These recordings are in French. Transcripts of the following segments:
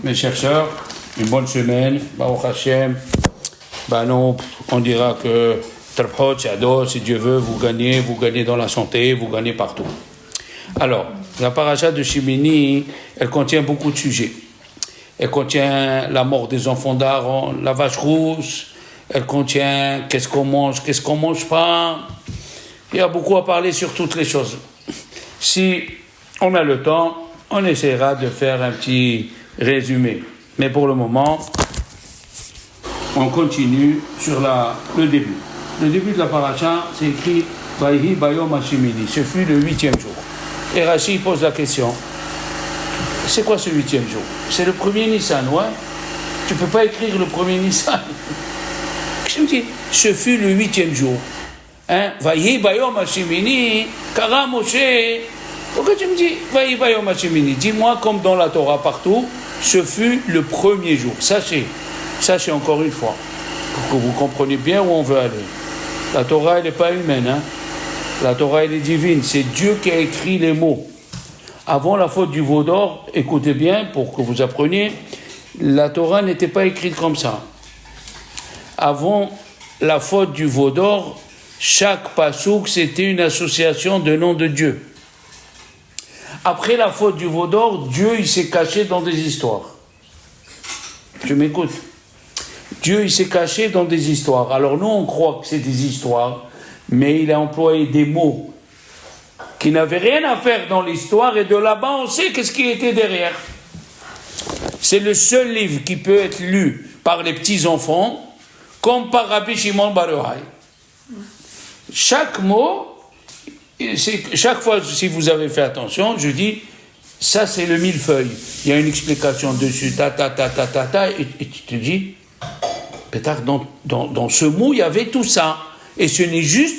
mes chers sœurs, une bonne semaine, Baruch Hashem. Non, on dira que Trabhot, Shado, si Dieu veut, vous gagnez dans la santé, vous gagnez partout. Alors, la paracha de Shemini, elle contient beaucoup de sujets. Elle contient la mort des enfants d'Aaron, la vache rousse, elle contient qu'est-ce qu'on mange pas. Il y a beaucoup à parler sur toutes les choses. Si on a le temps, on essaiera de faire un petit résumé. Mais pour le moment, on continue sur le début. Le début de la paracha, c'est écrit « Vayhi bayom hashemini ». Ce fut le 8e jour. Et Rashi pose la question, c'est quoi ce 8e jour? C'est le premier Nissan, ouais? Tu ne peux pas écrire le premier Nissan. Je me dis, ce fut le 8e jour. Vayhi bayom hashemini, kara Moshe. Pourquoi tu me dis Vayhi bayom hashemini? Dis-moi comme dans la Torah partout, ce fut le premier jour. Sachez encore une fois, pour que vous compreniez bien où on veut aller. La Torah, elle n'est pas humaine, La Torah, elle est divine. C'est Dieu qui a écrit les mots. Avant la faute du veau d'or, écoutez bien pour que vous appreniez, la Torah n'était pas écrite comme ça. Avant la faute du veau d'or, chaque pasouk, c'était une association de noms de Dieu. Après la faute du veau d'or, Dieu, il s'est caché dans des histoires. Tu m'écoutes? Dieu, il s'est caché dans des histoires. Alors nous, on croit que c'est des histoires, mais il a employé des mots qui n'avaient rien à faire dans l'histoire, et de là-bas, on sait qu'est-ce qui était derrière. C'est le seul livre qui peut être lu par les petits-enfants, comme par Rabbi Shimon Bar Yochai. Chaque mot, chaque fois, si vous avez fait attention, je dis, ça c'est le millefeuille. Il y a une explication dessus, et tu te dis, peut-être dans ce mot, il y avait tout ça. Et ce n'est juste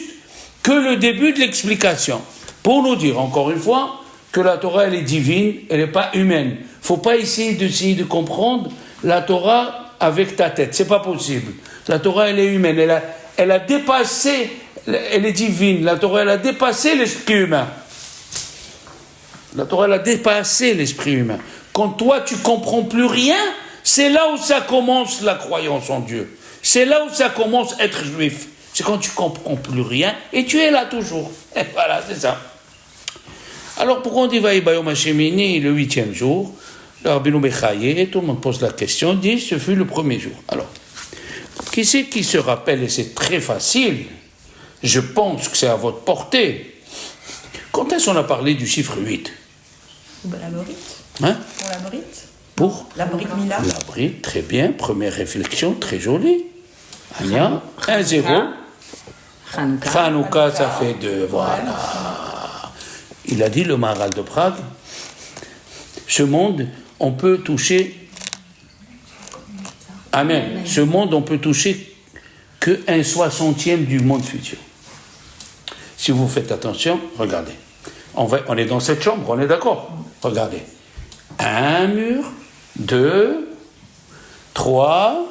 que le début de l'explication. Pour nous dire, encore une fois, que la Torah, elle est divine, elle n'est pas humaine. Il ne faut pas essayer de comprendre la Torah avec ta tête. Ce n'est pas possible. La Torah, elle est humaine. Elle a dépassé, elle est divine. La Torah, elle a dépassé l'esprit humain. La Torah, elle a dépassé l'esprit humain. Quand toi, tu ne comprends plus rien, c'est là où ça commence la croyance en Dieu. C'est là où ça commence être juif. C'est quand tu ne comprends plus rien et tu es là toujours. Et voilà, c'est ça. Alors pourquoi on dit Vayhi bayom hashemini le 8e jour? Le Rabbeinu Bechaye, tout le monde pose la question, dit ce fut le premier jour. Alors, qui c'est qui se rappelle, et c'est très facile, je pense que c'est à votre portée. Quand est-ce qu'on a parlé du chiffre 8? La Brite. Pour la Brite. Pour la Brite Mila. La Brite, très bien. Première réflexion, très jolie. Anya, 1-0. Hanouka, ça fait 2. Voilà. Il a dit, le Maharal de Prague, ce monde, on peut toucher. Amen. Ce monde, on peut toucher que 1/60 du monde futur. Si vous faites attention, regardez. On est dans cette chambre, on est d'accord? Regardez. 1 mur, 2, 3,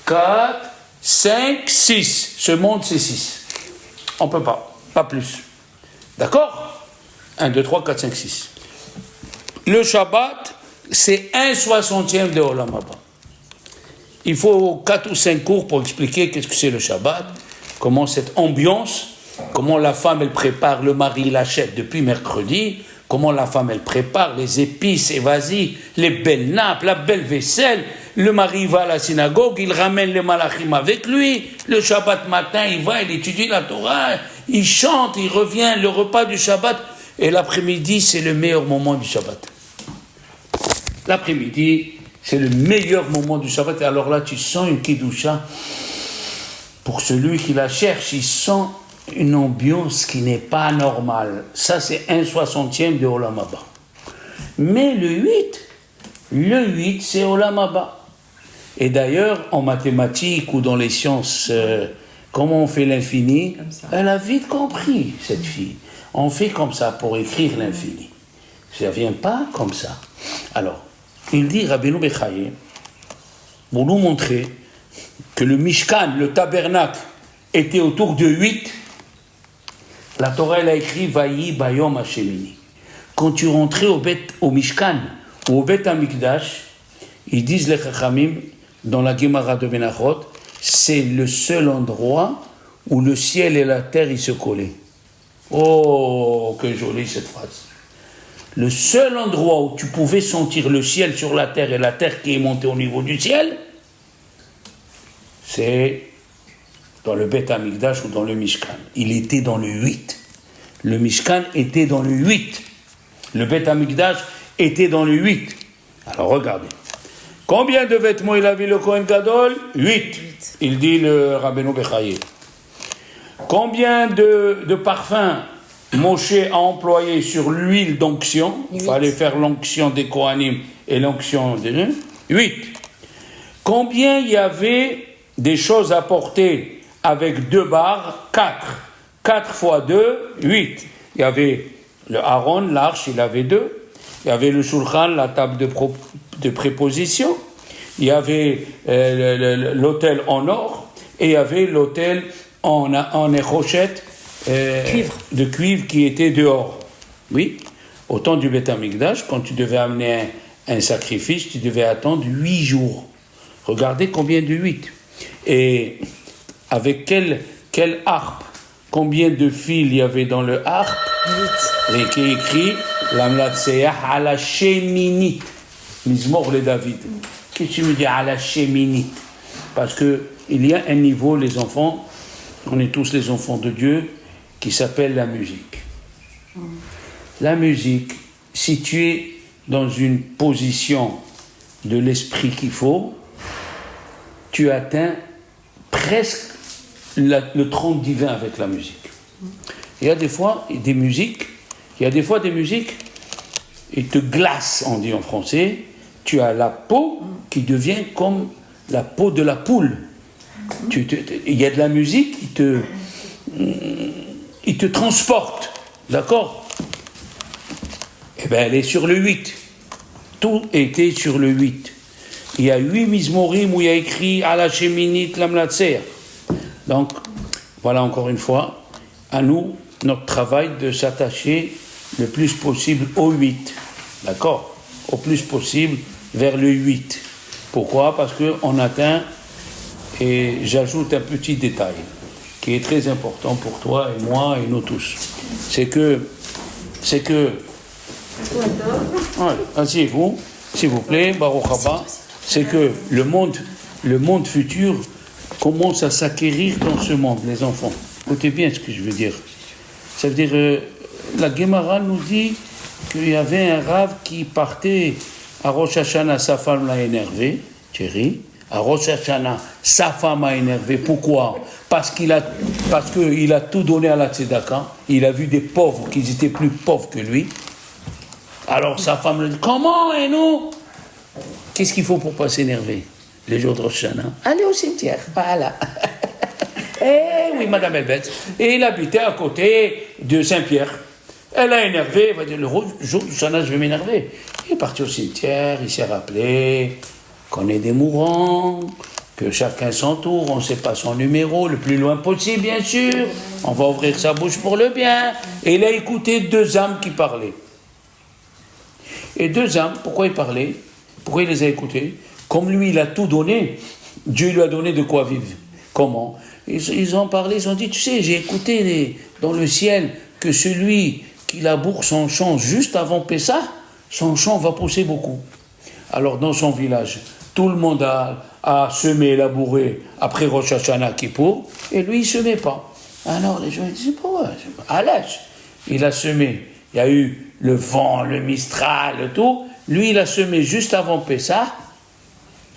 4, 5, 6. Ce monde, c'est 6. On ne peut pas plus. D'accord? 1, 2, 3, 4, 5, 6. Le Shabbat, c'est 1/60 de Olam Haba. Il faut 4 ou 5 cours pour expliquer qu'est-ce que c'est le Shabbat, comment cette ambiance, comment la femme, elle prépare, le mari, il achète depuis mercredi, comment la femme, elle prépare les épices, et vas-y, les belles nappes, la belle vaisselle. Le mari va à la synagogue, il ramène les malachim avec lui. Le Shabbat matin, il va, il étudie la Torah, il chante, il revient, le repas du Shabbat. Et l'après-midi, c'est le meilleur moment du Shabbat. L'après-midi, c'est le meilleur moment du Shabbat. Et alors là, tu sens une kidusha. Pour celui qui la cherche, il sent une ambiance qui n'est pas normale. Ça, c'est 1/60 de Olam Haba. Mais le 8, c'est Olam Haba. Et d'ailleurs, en mathématiques ou dans les sciences, comment on fait l'infini? Elle a vite compris, cette fille. On fait comme ça pour écrire l'infini. Ça ne vient pas comme ça. Alors, il dit, Rabbeinu Bechaye, pour nous montrer que le Mishkan, le tabernacle, était autour de 8, la Torah, elle a écrit Vayhi bayom hashemini. quand tu rentrais au Mishkan ou au Bet Amikdash, ils disent les Chachamim, dans la Gemara de Menachot, c'est le seul endroit où le ciel et la terre ils se collaient. Oh, que jolie cette phrase. Le seul endroit où tu pouvais sentir le ciel sur la terre et la terre qui est montée au niveau du ciel, c'est dans le Bet Amikdash ou dans le Mishkan. Il était dans le 8. Le Mishkan était dans le 8. Le Bet Amikdash était dans le 8. Alors regardez. Combien de vêtements il avait le Kohen Gadol? 8. Il dit le Rabbeinu Bechaye. Combien de parfums Moshe a employé sur l'huile d'onction? Il fallait faire l'onction des Kohanim et l'onction des... 8. Combien il y avait des choses à porter avec 2 barres? 4. 4 fois 2, 8. Il y avait le Aaron, l'arche, il avait 2. Il y avait le Shulchan, la table de préposition. Il y avait l'autel en or. Et il y avait l'autel en érochette de cuivre qui était dehors. Oui. Au temps du Beth Amikdash, quand tu devais amener un sacrifice, tu devais attendre 8 jours. Regardez combien de 8. Et avec quelle harpe, combien de fils il y avait dans le harpe? 8. Et qui est écrit Lamlatseah ala sheminit. Mizmor le David. Qu'est-ce que tu me dis ala sheminit? Parce qu'il y a un niveau, les enfants, on est tous les enfants de Dieu, qui s'appelle la musique. La musique, si tu es dans une position de l'esprit qu'il faut, tu atteins presque le trône divin avec la musique. Il y a des fois des musiques, ils te glacent, on dit en français. Tu as la peau qui devient comme la peau de la poule. Il y a de la musique qui te transporte, d'accord? Eh bien, elle est sur le 8. Tout était sur le 8. Il y a 8 Mizmorim où il y a écrit Ala Sheminit Lamlatser. Donc, voilà encore une fois, à nous, notre travail de s'attacher le plus possible au 8. D'accord? Au plus possible vers le 8. Pourquoi? Parce qu'on atteint, et j'ajoute un petit détail qui est très important pour toi et moi et nous tous. C'est que ouais, asseyez-vous, s'il vous plaît, Baruch Haba. C'est que le monde futur commence à s'acquérir dans ce monde, les enfants. Écoutez bien ce que je veux dire. Ça veut dire, la Gemara nous dit qu'il y avait un rave qui partait à Rosh Hashanah, sa femme l'a énervé, Thierry. À Rosh Hashanah, sa femme a énervé. Pourquoi? Parce qu'il a tout donné à la tzedaka. Il a vu des pauvres qui étaient plus pauvres que lui. Alors sa femme lui dit, comment et nous? Qu'est-ce qu'il faut pour pas s'énerver les jours de Rosh Hashanah? Allez au cimetière, voilà. Eh oui, Madame Elbeth. Et il habitait à côté de Saint-Pierre. Elle a énervé, elle va dire, le jour de Rosh Hashanah, je vais m'énerver. Il est parti au cimetière, il s'est rappelé qu'on est des mourants, que chacun son tour, on ne sait pas son numéro, le plus loin possible, bien sûr. On va ouvrir sa bouche pour le bien. Et il a écouté 2 âmes qui parlaient. Et 2 âmes, pourquoi ils parlaient? Pourquoi il les a écoutés? Comme lui, il a tout donné, Dieu lui a donné de quoi vivre. Comment? Ils ont parlé, ils ont dit, tu sais, j'ai écouté dans le ciel que celui qui laboure son champ juste avant Pessah, son champ va pousser beaucoup. Alors dans son village, tout le monde a semé, labouré après Rosh Hashanah Kippour, et lui il ne semait pas. Alors les gens ils disent, pourquoi? À l'âge, il a semé. Il y a eu le vent, le Mistral, le tout. Lui, il a semé juste avant Pessah.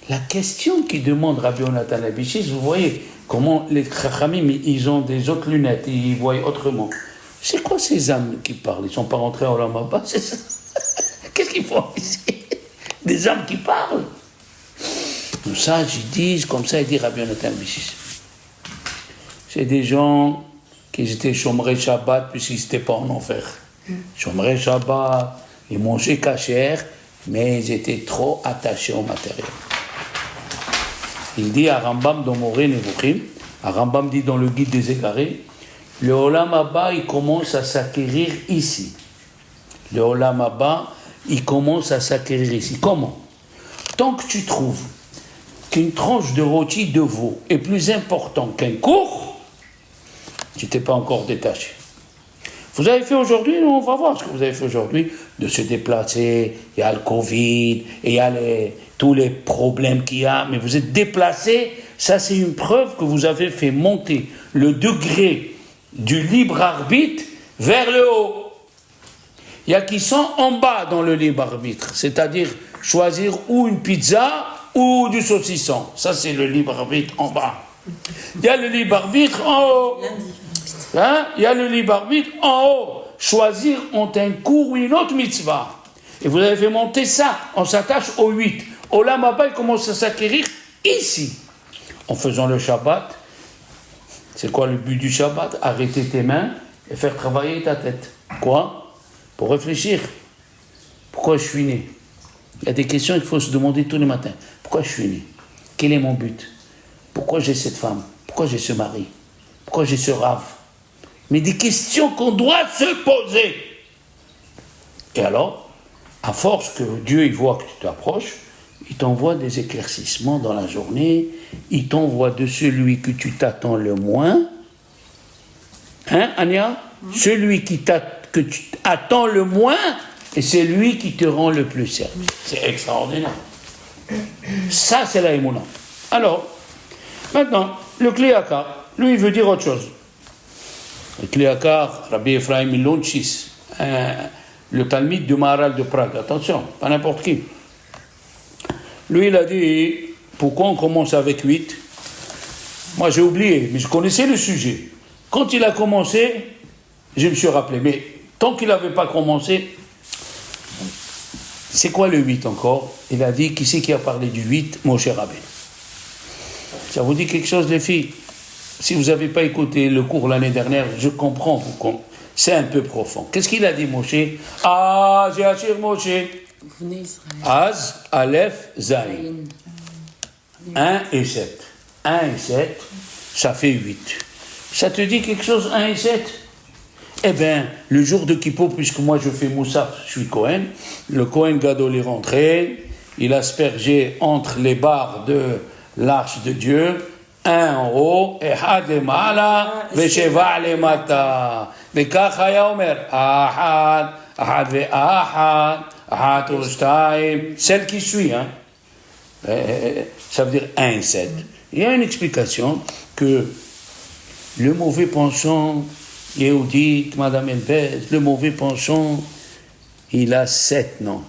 La question qu'il demande Rabbi Yonatan Abichis, vous voyez comment les Chachamim, ils ont des autres lunettes, ils voient autrement. C'est quoi ces âmes qui parlent? Ils ne sont pas rentrés en Olam Haba, c'est ça? Qu'est-ce qu'ils font ici? Des âmes qui parlent. Comme ça, ils disent, comme ça, il dit Rabbi Yonatan Abichis. C'est des gens qui étaient Shomrei Shabbat puisqu'ils n'étaient pas en enfer. Shomrei Shabbat, ils mangeaient kasher, mais ils étaient trop attachés au matériel. Il dit à Rambam dans Moré Nevuchim, à Rambam dit dans le guide des égarés, le Olam Haba, il commence à s'acquérir ici. Le Olam Haba, il commence à s'acquérir ici. Comment? Tant que tu trouves qu'une tranche de rôti de veau est plus important qu'un cours, tu t'es pas encore détaché. Vous avez fait aujourd'hui, on va voir ce que vous avez fait aujourd'hui, de se déplacer, il y a le Covid, et il y a tous les problèmes qu'il y a, mais vous êtes déplacé, ça c'est une preuve que vous avez fait monter le degré du libre arbitre vers le haut. Il y a qui sont en bas dans le libre arbitre, c'est-à-dire choisir ou une pizza ou du saucisson. Ça c'est le libre arbitre en bas. Il y a le libre arbitre en haut. Il y a le libre arbitre en haut. Choisir entre un cours ou une autre mitzvah. Et vous avez fait monter ça. On s'attache au 8. Olam Haba, il commence à s'acquérir ici. En faisant le Shabbat. C'est quoi le but du Shabbat? Arrêter tes mains et faire travailler ta tête. Quoi? Pour réfléchir. Pourquoi je suis né? Il y a des questions qu'il faut se demander tous les matins. Pourquoi je suis né? Quel est mon but? Pourquoi j'ai cette femme? Pourquoi j'ai ce mari? Pourquoi j'ai ce rave? Mais des questions qu'on doit se poser. Et alors, à force que Dieu il voit que tu t'approches, il t'envoie des éclaircissements dans la journée, il t'envoie de celui que tu t'attends le moins. Hein, Ania? Celui que tu attends le moins, et c'est lui qui te rend le plus service. C'est extraordinaire. Ça, c'est la Emouna. Alors, maintenant, le Kliakar, lui, il veut dire autre chose. Le Kliakar, Rabbi Ephraim Milonchis, le Talmide du Maharal de Prague, attention, pas n'importe qui. Lui, il a dit, pourquoi on commence avec 8? Moi, j'ai oublié, mais je connaissais le sujet. Quand il a commencé, je me suis rappelé, mais tant qu'il n'avait pas commencé, c'est quoi le 8 encore? Il a dit, qui c'est qui a parlé du 8? Moshe Rabbeinu. Ça vous dit quelque chose, les filles? Si vous n'avez pas écouté le cours l'année dernière, je comprends, c'est un peu profond. Qu'est-ce qu'il a dit, Moshe? Ah, j'ai Hachir Moshe. Az, Aleph, Zayin. 1 et 7. 1 et 7, ça fait 8. Ça te dit quelque chose, 1 et 7? Eh bien, le jour de Kippour, puisque moi je fais Moussaf, je suis Cohen, le Cohen Gadol est rentré, il a aspergé entre les barres de l'arche de Dieu, un en haut, Ehad lemala, Vesheva lemata. Vekach haya omer, Ahad, Ahad ve'ahad, Ahad u'shtaim, celle qui suit, hein. Ça veut dire 1 et 7. Il y a une explication que le mauvais penchant, Yehudit, Madame Elbez, le mauvais penchant, il a 7 noms.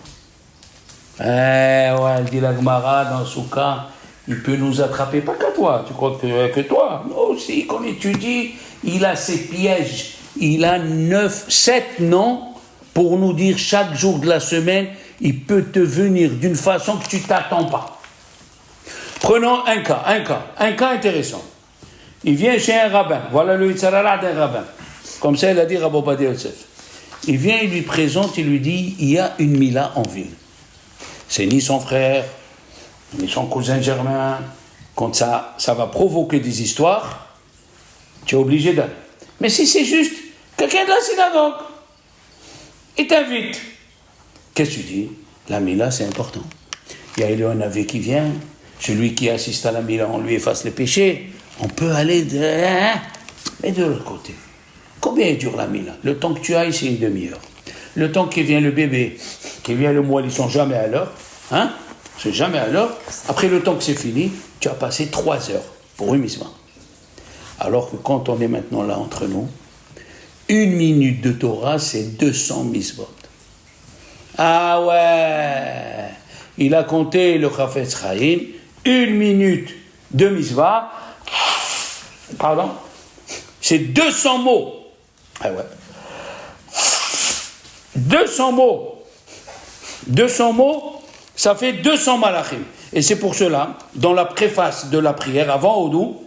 Ouais, elle dit la Gemara dans Souka, il peut nous attraper, pas que toi, tu crois que toi, nous aussi, qu'on étudie, il a ses pièges, il a 7 noms pour nous dire chaque jour de la semaine, il peut te venir d'une façon que tu ne t'attends pas. Prenons un cas intéressant. Il vient chez un rabbin, voilà le Yitzhara d'un rabbin. Comme ça, il a dit Rabbi Ovadia Yosef. Il vient, il lui présente, il lui dit, il y a une Mila en ville. C'est ni son frère, ni son cousin germain. Quand ça va provoquer des histoires, tu es obligé d'aller. Mais si c'est juste quelqu'un de la synagogue, il t'invite. Qu'est-ce que tu dis? La Mila, c'est important. Il y a Elion Navé qui vient, celui qui assiste à la Mila, on lui efface les péchés. On peut aller mais de l'autre côté. Combien dure la Mila? Le temps que tu ailles, c'est une demi-heure. Le temps qu'il vient le bébé, qu'il vient le moelle, ils sont jamais à l'heure. Hein? C'est jamais à l'heure. Après le temps que c'est fini, tu as passé 3 heures pour une mitzvah. Alors que quand on est maintenant là entre nous, 1 minute de Torah, c'est 200 mitzvot. Ah ouais! Il a compté le Chafetz Chaim, 1 minute de mitzvah, pardon, c'est 200 mots. Ah ouais. 200 mots. 200 mots, ça fait 200 malachim. Et c'est pour cela, dans la préface de la prière, avant Odou,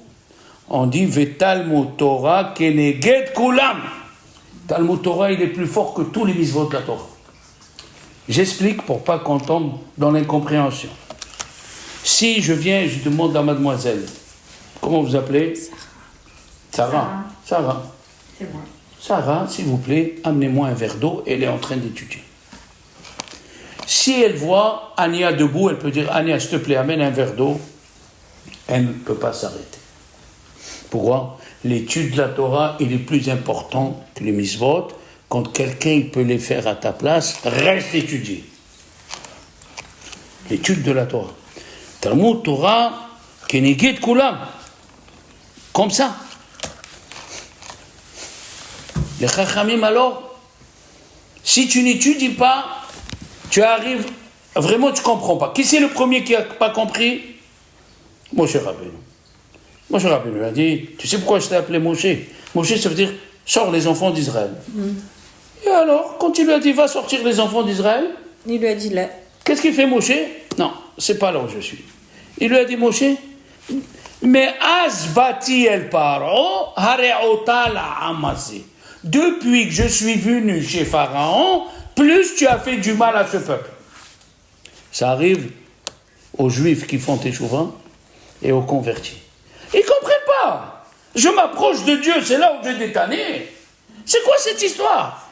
on dit Talmud Torah keneged kulam. Talmud Torah, il est plus fort que tous les mitzvot de la Torah. J'explique pour pas qu'on tombe dans l'incompréhension. Si je viens, je demande à mademoiselle, comment vous appelez? Sarah. Sarah. C'est moi. Sarah, s'il vous plaît, amenez-moi un verre d'eau, elle est en train d'étudier. Si elle voit Ania debout, elle peut dire, Ania, s'il te plaît, amène un verre d'eau. Elle ne peut pas s'arrêter. Pourquoi? L'étude de la Torah, il est plus important que les mitzvot. Quand quelqu'un peut les faire à ta place, reste étudier. L'étude de la Torah. Talmud Torah, Keneged Kulam. Comme ça. Les Chachamim alors, si tu n'étudies pas, tu arrives, vraiment tu ne comprends pas. Qui c'est le premier qui n'a pas compris? Moshe Rabbeinu. Moshe Rabbeinu a dit, tu sais pourquoi je t'ai appelé Moshe? Moshe, ça veut dire, sors les enfants d'Israël. Et alors, quand il lui a dit, va sortir les enfants d'Israël, il lui a dit là. Qu'est-ce qu'il fait Moshe? Non, c'est pas là où je suis. Il lui a dit, Moshe, mais asbati el paro, hareota la amazé. Depuis que je suis venu chez Pharaon, plus tu as fait du mal à ce peuple. Ça arrive aux Juifs qui font teshuva et aux convertis. Ils ne comprennent pas. Je m'approche de Dieu, c'est là où j'ai détanné. C'est quoi cette histoire?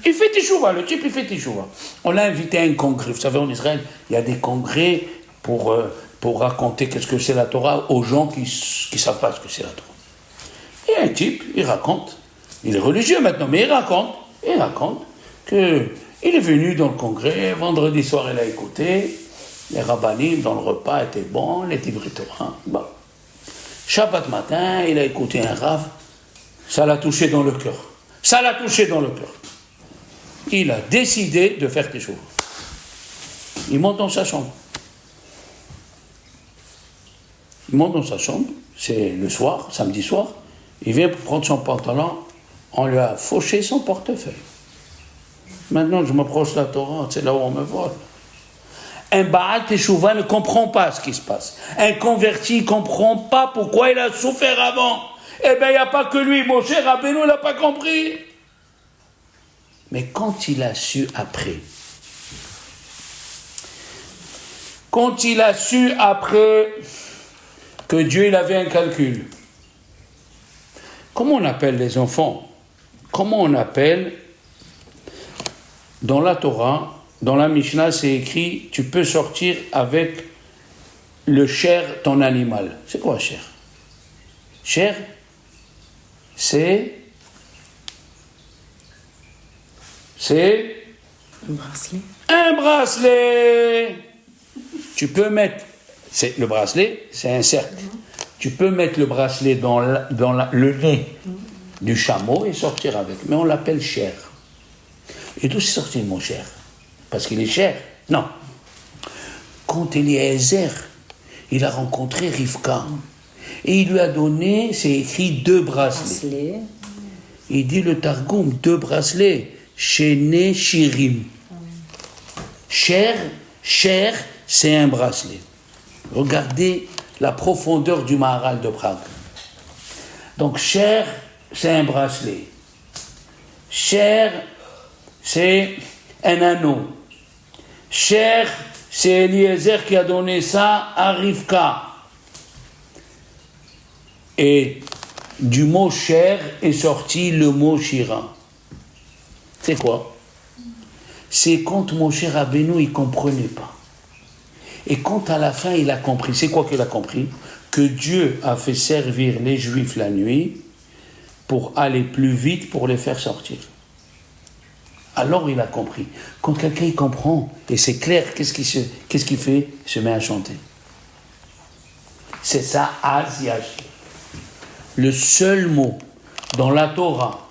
Il fait teshuva, le type il fait teshuva. On l'a invité à un congrès. Vous savez, en Israël, il y a des congrès pour raconter qu'est-ce que c'est la Torah aux gens qui ne savent pas ce que c'est la Torah. Et un type, il raconte, il est religieux maintenant, mais il raconte qu'il est venu dans le congrès, vendredi soir il a écouté, les rabbinim dans le repas étaient bons, les divrei Torah, bon. Shabbat matin, il a écouté un rav, ça l'a touché dans le cœur. Il a décidé de faire teshuva. Il monte dans sa chambre. C'est le soir, samedi soir. Il vient pour prendre son pantalon, on lui a fauché son portefeuille. Maintenant, je m'approche de la Torah, c'est là où on me vole. Un Baal Teshuva ne comprend pas ce qui se passe. Un converti ne comprend pas pourquoi il a souffert avant. Eh bien, il n'y a pas que lui, Moshe Rabbeinu, il n'a pas compris. Mais quand il a su après, que Dieu il avait un calcul, comment on appelle les enfants? Comment on appelle? Dans la Torah, dans la Mishnah, c'est écrit, tu peux sortir avec le cher, ton animal. C'est quoi cher? Cher, c'est un bracelet. Tu peux mettre, le bracelet, c'est un cercle. Tu peux mettre le bracelet dans le nez du chameau et sortir avec. Mais on l'appelle cher. Et d'où c'est sorti le mot cher? Parce qu'il est cher? Non. Quand Eliezer, il a rencontré Rivka, et il lui a donné, c'est écrit 2 bracelets. Il dit le Targum, 2 bracelets. Shene Shirim. Cher, c'est un bracelet. Regardez la profondeur du Maharal de Prague. Donc, cher, c'est un bracelet. Cher, c'est un anneau. Cher, c'est Eliezer qui a donné ça à Rivka. Et du mot cher est sorti le mot Shira. C'est quoi? C'est quand Moshe Rabbeinu, il ne comprenait pas. Et quand à la fin, il a compris, c'est quoi qu'il a compris? Que Dieu a fait servir les Juifs la nuit pour aller plus vite, pour les faire sortir. Alors il a compris. Quand quelqu'un il comprend, et c'est clair, qu'est-ce qu'il fait? Il se met à chanter. C'est ça, Az Yashir. Le seul mot dans la Torah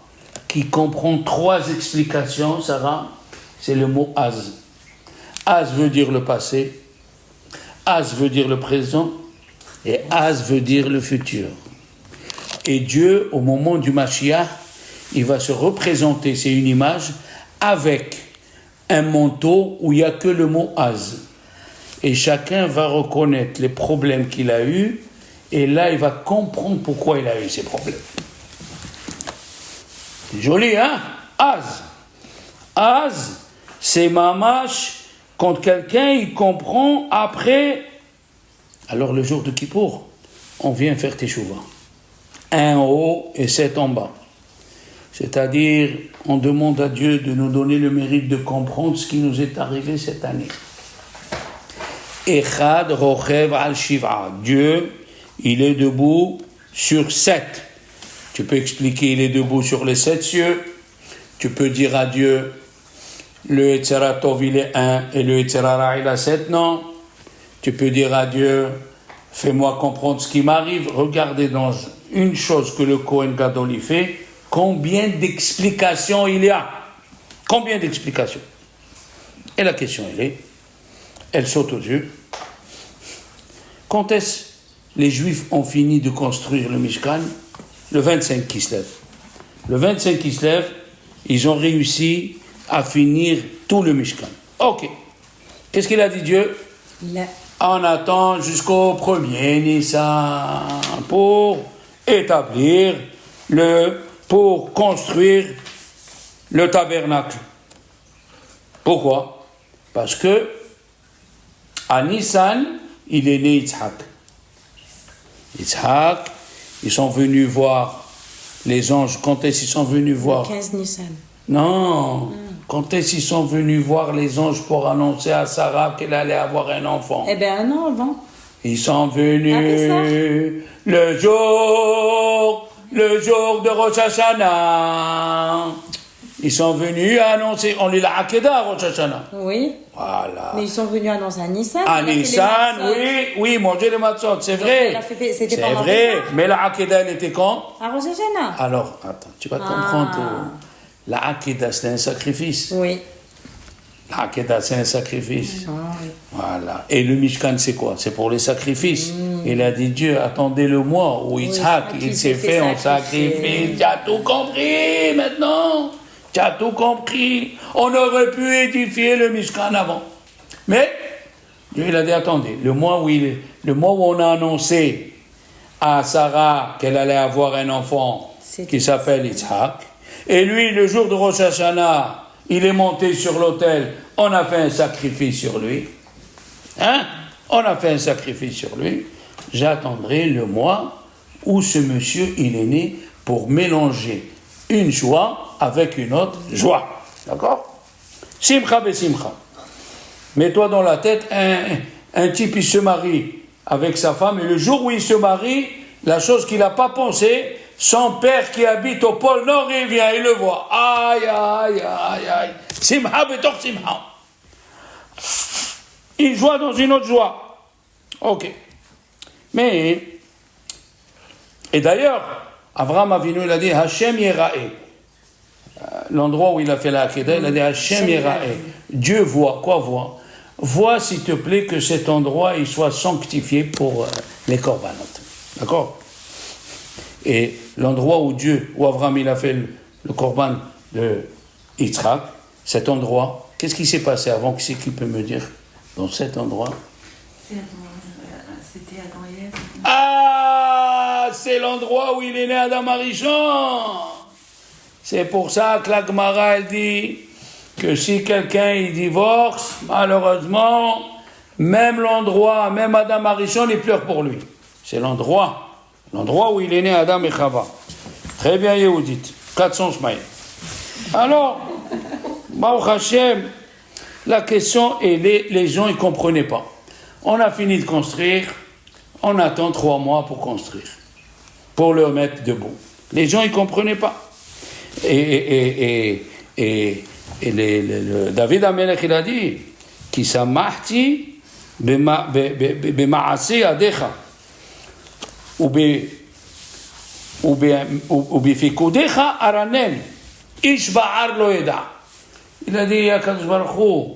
qui comprend 3 explications, Sarah, c'est le mot Az. Az veut dire le passé, Az veut dire le présent, et Az veut dire le futur. Et Dieu, au moment du Mashiach, il va se représenter, c'est une image, avec un manteau où il n'y a que le mot Az. Et chacun va reconnaître les problèmes qu'il a eus, et là, il va comprendre pourquoi il a eu ces problèmes. C'est joli, hein? Az. Az, c'est mamash, quand quelqu'un, il comprend après. Alors, le jour de Kippour, on vient faire teshuva. 1 en haut et 7 en bas. C'est-à-dire, on demande à Dieu de nous donner le mérite de comprendre ce qui nous est arrivé cette année. Echad rochev al shiva. Dieu, il est debout sur 7. Tu peux expliquer, il est debout sur les 7 cieux. Tu peux dire à Dieu, le Etzeratov, il est 1 et le Etzerara, il a 7 noms. Tu peux dire à Dieu, fais-moi comprendre ce qui m'arrive. Regardez dans une chose que le Kohen Gadol y fait, combien d'explications il y a. Combien d'explications. Et la question, elle saute aux yeux. Quand est-ce les Juifs ont fini de construire le Mishkan? Le 25 Kislev. Le 25 Kislev, ils ont réussi à finir tout le Mishkan. Ok. Qu'est-ce qu'il a dit Dieu? On attend jusqu'au 1er Nissan pour établir pour construire le tabernacle. Pourquoi? Parce que à Nissan, il est né Yitzhak. Yitzhak, ils sont venus voir les anges. Quand est-ce qu'ils sont venus voir? Le 15 Nissan. Non. Quand est-ce qu'ils sont venus voir les anges pour annoncer à Sarah qu'elle allait avoir un enfant? Eh bien, un an avant. Ils sont venus le jour de Rosh Hashanah. Ils sont venus annoncer, on lit la Hakeda à Rosh Hashanah. Oui. Voilà. Mais ils sont venus annoncer à Nissan. À Nissan, oui, manger les matzot, c'est vrai. C'était c'est vrai, mais la Hakeda, elle était quand? À Rosh Hashanah. Alors, attends, tu vas comprendre. La Hakeda, c'est un sacrifice. Oui. La Hakeda, c'est un sacrifice. Oui. Voilà. Et le Mishkan, c'est quoi? C'est pour les sacrifices. Il a dit Dieu, attendez le mois où Yitzhak, il s'est fait en sacrifice. Tu as tout compris maintenant. Tu as tout compris. On aurait pu édifier le Mishkan avant. Mais, Dieu, il a dit, attendez, le mois où on a annoncé à Sarah qu'elle allait avoir un enfant qui s'appelle Yitzhak, et lui, le jour de Rosh Hashanah, il est monté sur l'autel, on a fait un sacrifice sur lui. On a fait un sacrifice sur lui. J'attendrai le mois où ce monsieur, il est né pour mélanger une joie avec une autre joie. D'accord? Simcha be simcha. Mets-toi dans la tête, un type, il se marie avec sa femme, et le jour où il se marie, la chose qu'il n'a pas pensé, son père qui habite au pôle Nord, il vient, il le voit. Aïe, aïe, aïe, aïe. Simcha betor simcha. Il joue dans une autre joie. Ok. Mais, et d'ailleurs, Avraham Avinu, il a dit Hashem Yerae. L'endroit où il a fait la Hakeda, il a dit Hashem Yerae. Dieu voit. Quoi voit? Vois, s'il te plaît, que cet endroit il soit sanctifié pour les corbanotes. D'accord? Et l'endroit où Avraham il a fait le corban de Yitzhak, cet endroit, qu'est-ce qui s'est passé avant? Qui peut me dire? Dans cet endroit? C'était Adam et Ève. Ah, c'est l'endroit où il est né Adam Arishon. C'est pour ça que la Gemara elle dit que si quelqu'un il divorce, malheureusement, même l'endroit, même Adam Arishon, il pleure pour lui. C'est l'endroit où il est né Adam et Chava. Très bien, Yehudit. 400 smaïs. Alors, Baruch Hashem, la question est, les gens, ils ne comprenaient pas. On a fini de construire, on attend 3 mois pour construire, pour le mettre debout. Les gens, ils ne comprenaient pas. Et David Amelech, il a dit, Ki samahti b'ma'aseh yadecha, ובפיקודיך ארנן, איש בער לא ידע. Il a dit à Kadosh Baruch Hu,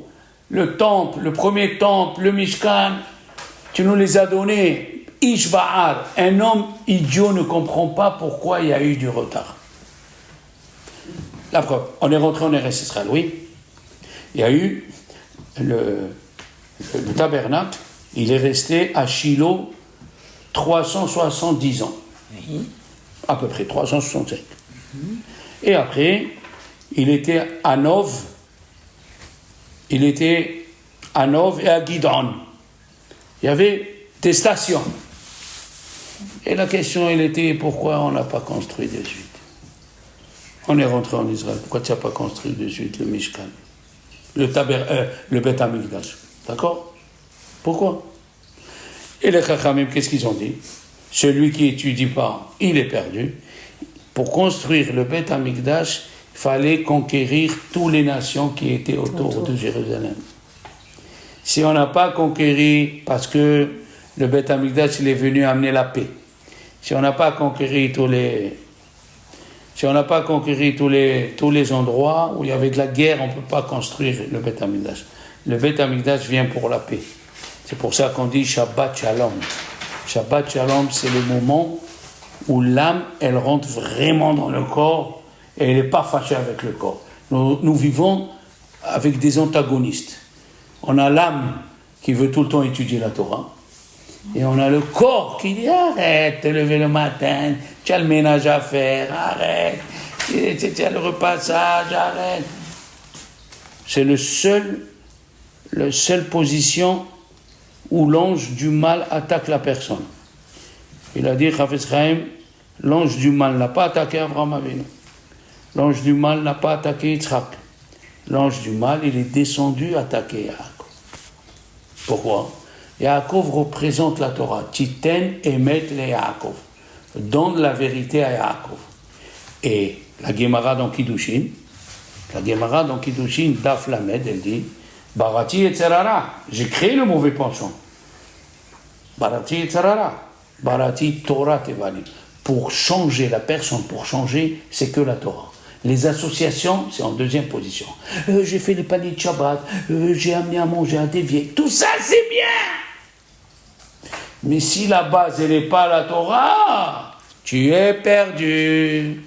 le temple, le premier temple, le Mishkan, tu nous les as donnés. Ish Ba'ar, un homme idiot ne comprend pas pourquoi il y a eu du retard. La preuve, on est rentré en Eretz Israël, oui. Il y a eu le tabernacle, il est resté à Shiloh 370 ans. À peu près 365. Et après, il était à Nov. Il était à Nov et à Gidon. Il y avait des stations. Et la question, elle était, pourquoi on n'a pas construit de suite? On est rentré en Israël, pourquoi tu n'as pas construit de suite le Mishkan, le Beth Amikdash? D'accord? Pourquoi? Et les Chachamim, qu'est-ce qu'ils ont dit? Celui qui étudie pas, il est perdu. Pour construire le Beth Amikdash, il fallait conquérir toutes les nations qui étaient autour de Jérusalem. Si on n'a pas conquéri, parce que le Beth Amikdash, il est venu amener la paix. Si on n'a pas conquéri tous les endroits où il y avait de la guerre, on ne peut pas construire le Beth Amikdash. Le Beth Amikdash vient pour la paix. C'est pour ça qu'on dit Shabbat Shalom. Shabbat Shalom, c'est le moment où l'âme, elle rentre vraiment dans le corps et elle n'est pas fâchée avec le corps. Nous vivons avec des antagonistes. On a l'âme qui veut tout le temps étudier la Torah. Et on a le corps qui dit arrête de te lever le matin, tu as le ménage à faire, arrête, tu as le repassage, arrête. C'est la seule position où l'ange du mal attaque la personne. Il a dit, Chafetz Chaim, l'ange du mal n'a pas attaqué Abraham Avinu. L'ange du mal n'a pas attaqué Yitzhak. L'ange du mal, il est descendu attaquer Yaakov. Pourquoi? Yaakov représente la Torah. Titen emet le Yaakov. Donne la vérité à Yaakov. Et la Gemara dans Kiddushin, Daf Lamed, elle dit, Barati et Tzerara, j'ai créé le mauvais penchant. Barati et Tzerara. Barati Torah Tevali. Pour changer la personne, c'est que la Torah. Les associations, c'est en deuxième position. J'ai fait les paniers de Shabbat, j'ai amené à manger à des vieilles. Tout ça, c'est bien. Mais si la base, elle n'est pas la Torah, tu es perdu.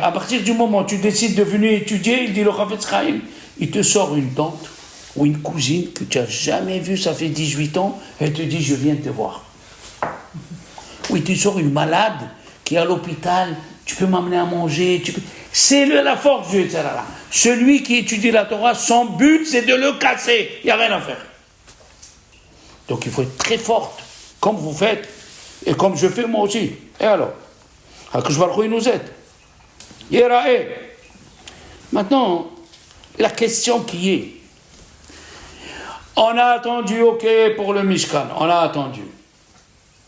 À partir du moment où tu décides de venir étudier, il dit le Chafetz Chaim, il te sort une tante ou une cousine que tu n'as jamais vue, ça fait 18 ans, elle te dit, je viens te voir. Oui, tu sors une malade qui est à l'hôpital, tu peux m'amener à manger, c'est la force du Yetzer Hara. Celui qui étudie la Torah, son but, c'est de le casser. Il n'y a rien à faire. Donc il faut être très forte, comme vous faites, et comme je fais moi aussi. Et alors, HaKadosh Baruch Hu, il nous aide. Yerae. Maintenant, la question qui est, on a attendu, ok, pour le Mishkan, on a attendu.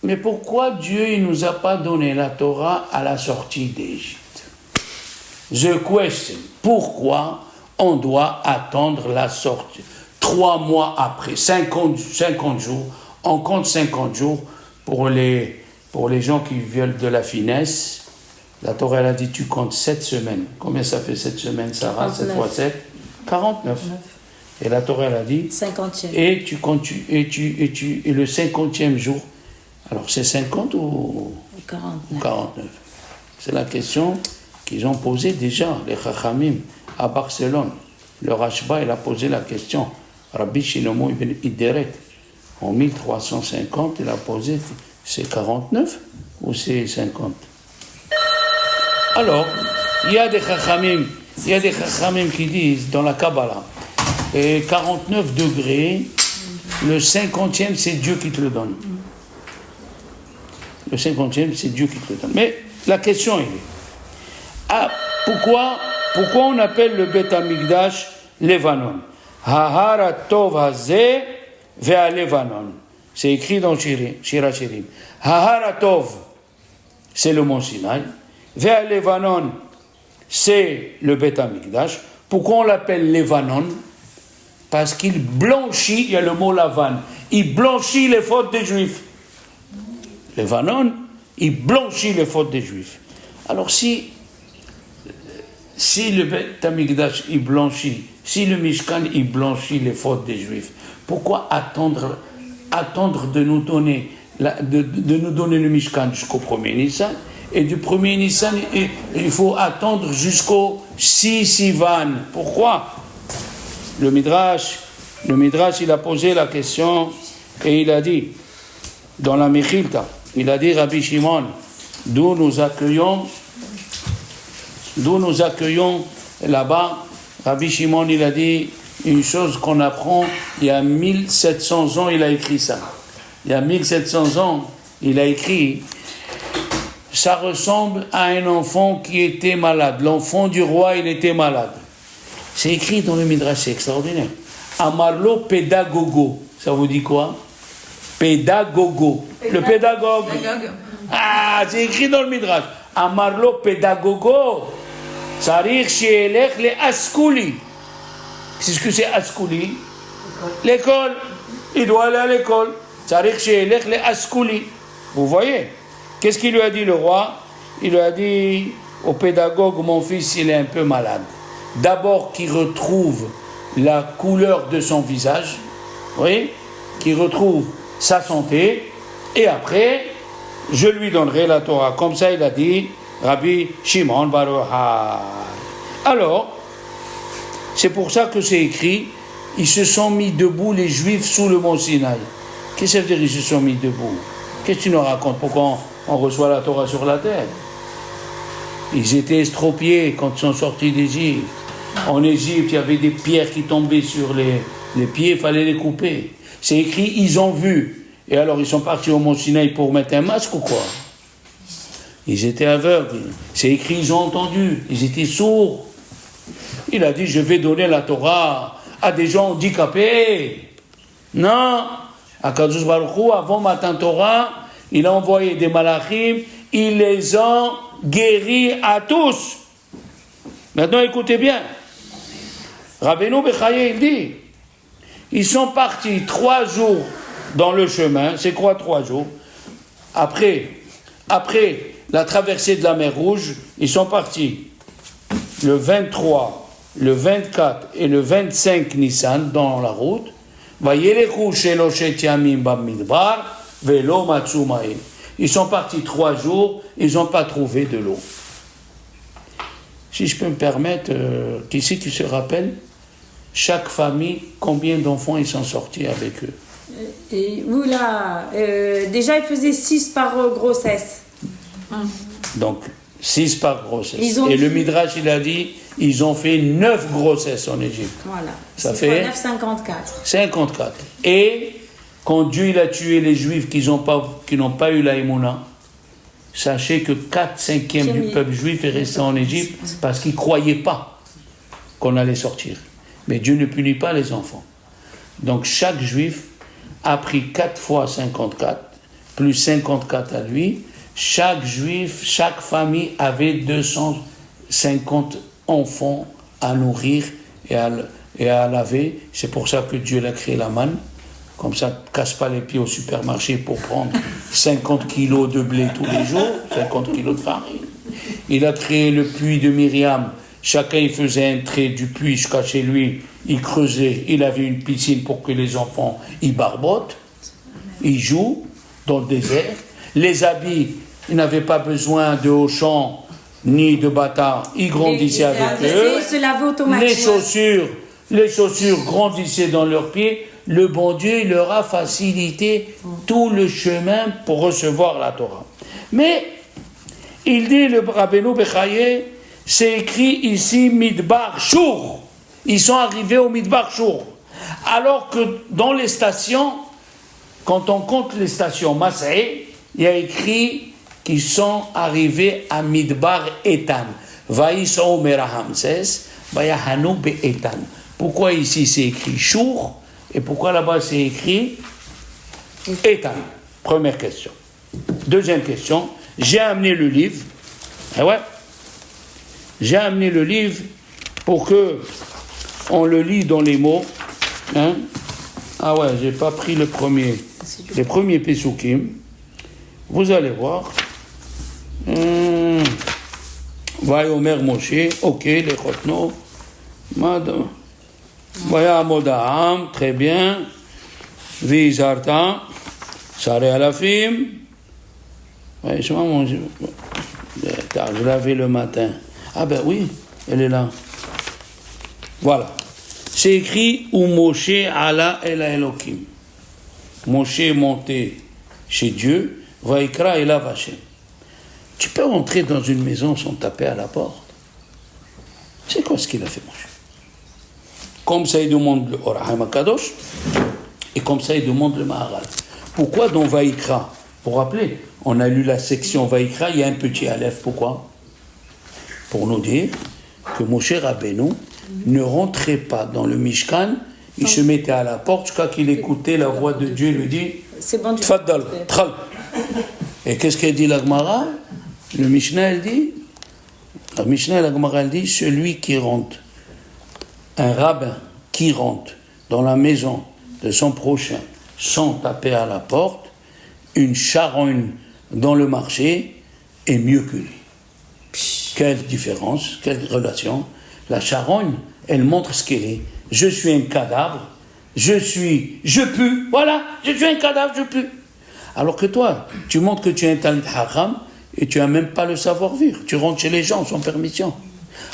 Mais pourquoi Dieu ne nous a pas donné la Torah à la sortie d'Égypte? The question, pourquoi on doit attendre la sortie? 3 mois après, 50 jours, on compte 50 jours pour les gens qui veulent de la finesse. La Torah, elle a dit, tu comptes 7 semaines. Combien ça fait 7 semaines, Sarah? 7 fois 7? 49. Et la Torah, elle a dit, 50e. Et tu comptes, et le 50e jour, alors c'est 50 ou 49? C'est la question qu'ils ont posée déjà, les Chachamim, à Barcelone. Le Rashba, il a posé la question. Rabbi Shlomo ibn Ideret, en 1350, il a posé, c'est 49 ou c'est 50? Alors, il y a des Chachamim qui disent, dans la Kabbalah, 49 degrés, le 50e, c'est Dieu qui te le donne. Le 50e, c'est Dieu qui te le donne. Mais la question est, pourquoi on appelle le Beth Amikdash Levanon? Hahara Tov Hazeh Ve'a Levanon. C'est écrit dans Shir HaShirim. Hahara Tov, c'est le mont Sinaï. Ve'a Levanon, c'est le Beth Amikdash. Pourquoi on l'appelle Levanon? Parce qu'il blanchit, il y a le mot Lavan, il blanchit les fautes des Juifs. Levanon, il blanchit les fautes des Juifs. Alors si le Beth Amikdash, il blanchit, si le Mishkan, il blanchit les fautes des Juifs, pourquoi attendre de nous donner le Mishkan jusqu'au 1er Nissan, et du 1er Nissan, il faut attendre jusqu'au 6 Sivan? Pourquoi? Le Midrash, il a posé la question et il a dit, dans la Mechilta, il a dit, Rabbi Shimon, d'où nous accueillons là-bas. Rabbi Shimon, il a dit une chose qu'on apprend, il y a 1700 ans, il a écrit ça. Il y a 1700 ans, il a écrit, ça ressemble à un enfant qui était malade. L'enfant du roi, il était malade. C'est écrit dans le Midrash, c'est extraordinaire. Amarlo pédagogo. Ça vous dit quoi? Pédagogo. Le pédagogue. Ah, c'est écrit dans le Midrash. Amarlo pédagogo. Sarich sheelech le askouli. C'est ce que c'est askouli? L'école. Il doit aller à l'école. Sarich sheelech le askouli. Vous voyez? Qu'est-ce qu'il lui a dit le roi? Il lui a dit au pédagogue, mon fils, il est un peu malade. D'abord qu'il retrouve la couleur de son visage, oui, qu'il retrouve sa santé, et après, je lui donnerai la Torah. Comme ça, il a dit, Rabbi Shimon bar Yochai. Alors, c'est pour ça que c'est écrit, ils se sont mis debout, les Juifs, sous le mont Sinaï. Qu'est-ce que ça veut dire, ils se sont mis debout? Qu'est-ce que tu nous racontes? Pourquoi on reçoit la Torah sur la terre? Ils étaient estropiés quand ils sont sortis d'Égypte. En Égypte, il y avait des pierres qui tombaient sur les pieds, il fallait les couper. C'est écrit, ils ont vu. Et alors, ils sont partis au Mont Sinaï pour mettre un masque ou quoi? Ils étaient aveugles. C'est écrit, ils ont entendu. Ils étaient sourds. Il a dit, je vais donner la Torah à des gens handicapés. Non. Akadosh Baruch Hu, avant Matan Torah, il a envoyé des malachim, ils les ont guéris à tous. Maintenant, écoutez bien. Rabbeinu Bechaye, il dit, ils sont partis 3 jours dans le chemin. C'est quoi 3 jours? Après la traversée de la mer Rouge, ils sont partis le 23, le 24 et le 25 Nissan dans la route. Ils sont partis 3 jours, ils n'ont pas trouvé de l'eau. Si je peux me permettre, qui c'est qui se rappelle, chaque famille, combien d'enfants ils sont sortis avec eux? Déjà, ils faisaient 6 par grossesse. Donc, 6 par grossesse. Et le Midrash, il a dit, ils ont fait 9 grossesses en Égypte. Voilà. Ça fait 9, 54. 54. Et quand Dieu il a tué les Juifs qui n'ont pas eu la Emouna, sachez que 4/5 du peuple juif est resté en Égypte parce qu'ils ne croyaient pas qu'on allait sortir. Mais Dieu ne punit pas les enfants. Donc chaque Juif a pris 4 fois 54, plus 54 à lui. Chaque Juif, chaque famille avait 250 enfants à nourrir et à laver. C'est pour ça que Dieu a créé la manne. Comme ça, ne casse pas les pieds au supermarché pour prendre 50 kilos de blé tous les jours, 50 kilos de farine. Il a créé le puits de Myriam. Chacun il faisait un trait du puits jusqu'à chez lui. Il creusait. Il avait une piscine pour que les enfants y barbotent. Ils jouent dans le désert. Les habits, ils n'avaient pas besoin de Auchan ni de bâtard. Ils grandissaient avec eux. Ils se lavaient automatiquement. Les chaussures grandissaient dans leurs pieds. Le bon Dieu, il leur a facilité tout le chemin pour recevoir la Torah. Mais, il dit, le Rabbeinu Bechaye, c'est écrit ici, Midbar Shur. Ils sont arrivés au Midbar Shur. Alors que dans les stations, quand on compte les stations Mas'é, il y a écrit qu'ils sont arrivés à Midbar Etan. Vaïsou Merahamses, Vayahanu Be'etan. Pourquoi ici c'est écrit Shur? Et pourquoi là-bas c'est écrit Etan? Première question. Deuxième question, j'ai amené le livre. Ah ouais? J'ai amené le livre pour que on le lit dans les mots. Hein? Ah ouais, j'ai pas pris le premier. Les premiers Pesukim. Vous allez voir. Vayomer Moshe, ok, les Chotno. Madame. Voya Modaham, très bien. Vizarta, Saré Alafim. Je l'avais le matin. Ah ben oui, elle est là. Voilà. C'est écrit où Moshe ala el Elokim. Moshe est monté chez Dieu, Vaikra elav Hashem. Tu peux entrer dans une maison sans taper à la porte. C'est quoi ce qu'il a fait, Moshe? Comme ça, il demande le Orahaim HaKadosh, et comme ça, il demande le Maharal. Pourquoi dans Vaikra? Vous vous rappelez, on a lu la section Vaïkra, il y a un petit aleph. Pourquoi? Pour nous dire que Moshe Rabbeinu ne rentrait pas dans le Mishkan, il se mettait à la porte jusqu'à qu'il écoutait la voix de Dieu, il lui dit Tfaddal, tral. Et qu'est-ce qu'elle dit la Gemara? Le Mishnah, elle dit, la Mishnah et la Gemara, elle dit, celui qui rentre, un rabbin qui rentre dans la maison de son prochain sans taper à la porte, une charogne dans le marché est mieux que lui. Quelle différence, quelle relation. La charogne, elle montre ce qu'elle est. Je suis un cadavre, je pue, voilà, je suis un cadavre, je pue. Alors que toi, tu montres que tu es un talmid haram et tu n'as même pas le savoir-vivre. Tu rentres chez les gens sans permission.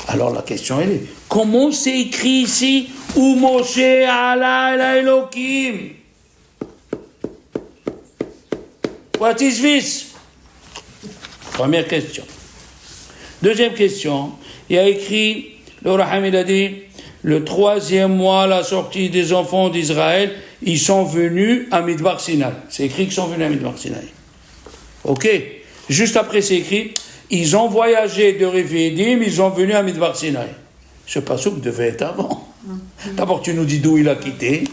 Alors la question elle est, comment c'est écrit ici ou Moshe ala el Elokim? What is this? Première question. Deuxième question, il y a écrit, le Raham il a dit, le 3e mois, la sortie des enfants d'Israël, ils sont venus à Midbar Sinaï. C'est écrit qu'ils sont venus à Midbar Sinaï. Ok. Juste après, c'est écrit, ils ont voyagé de Rephidim, ils sont venus à Midbar Sinaï. Ce passouk devait être avant. D'abord, tu nous dis d'où il a quitté,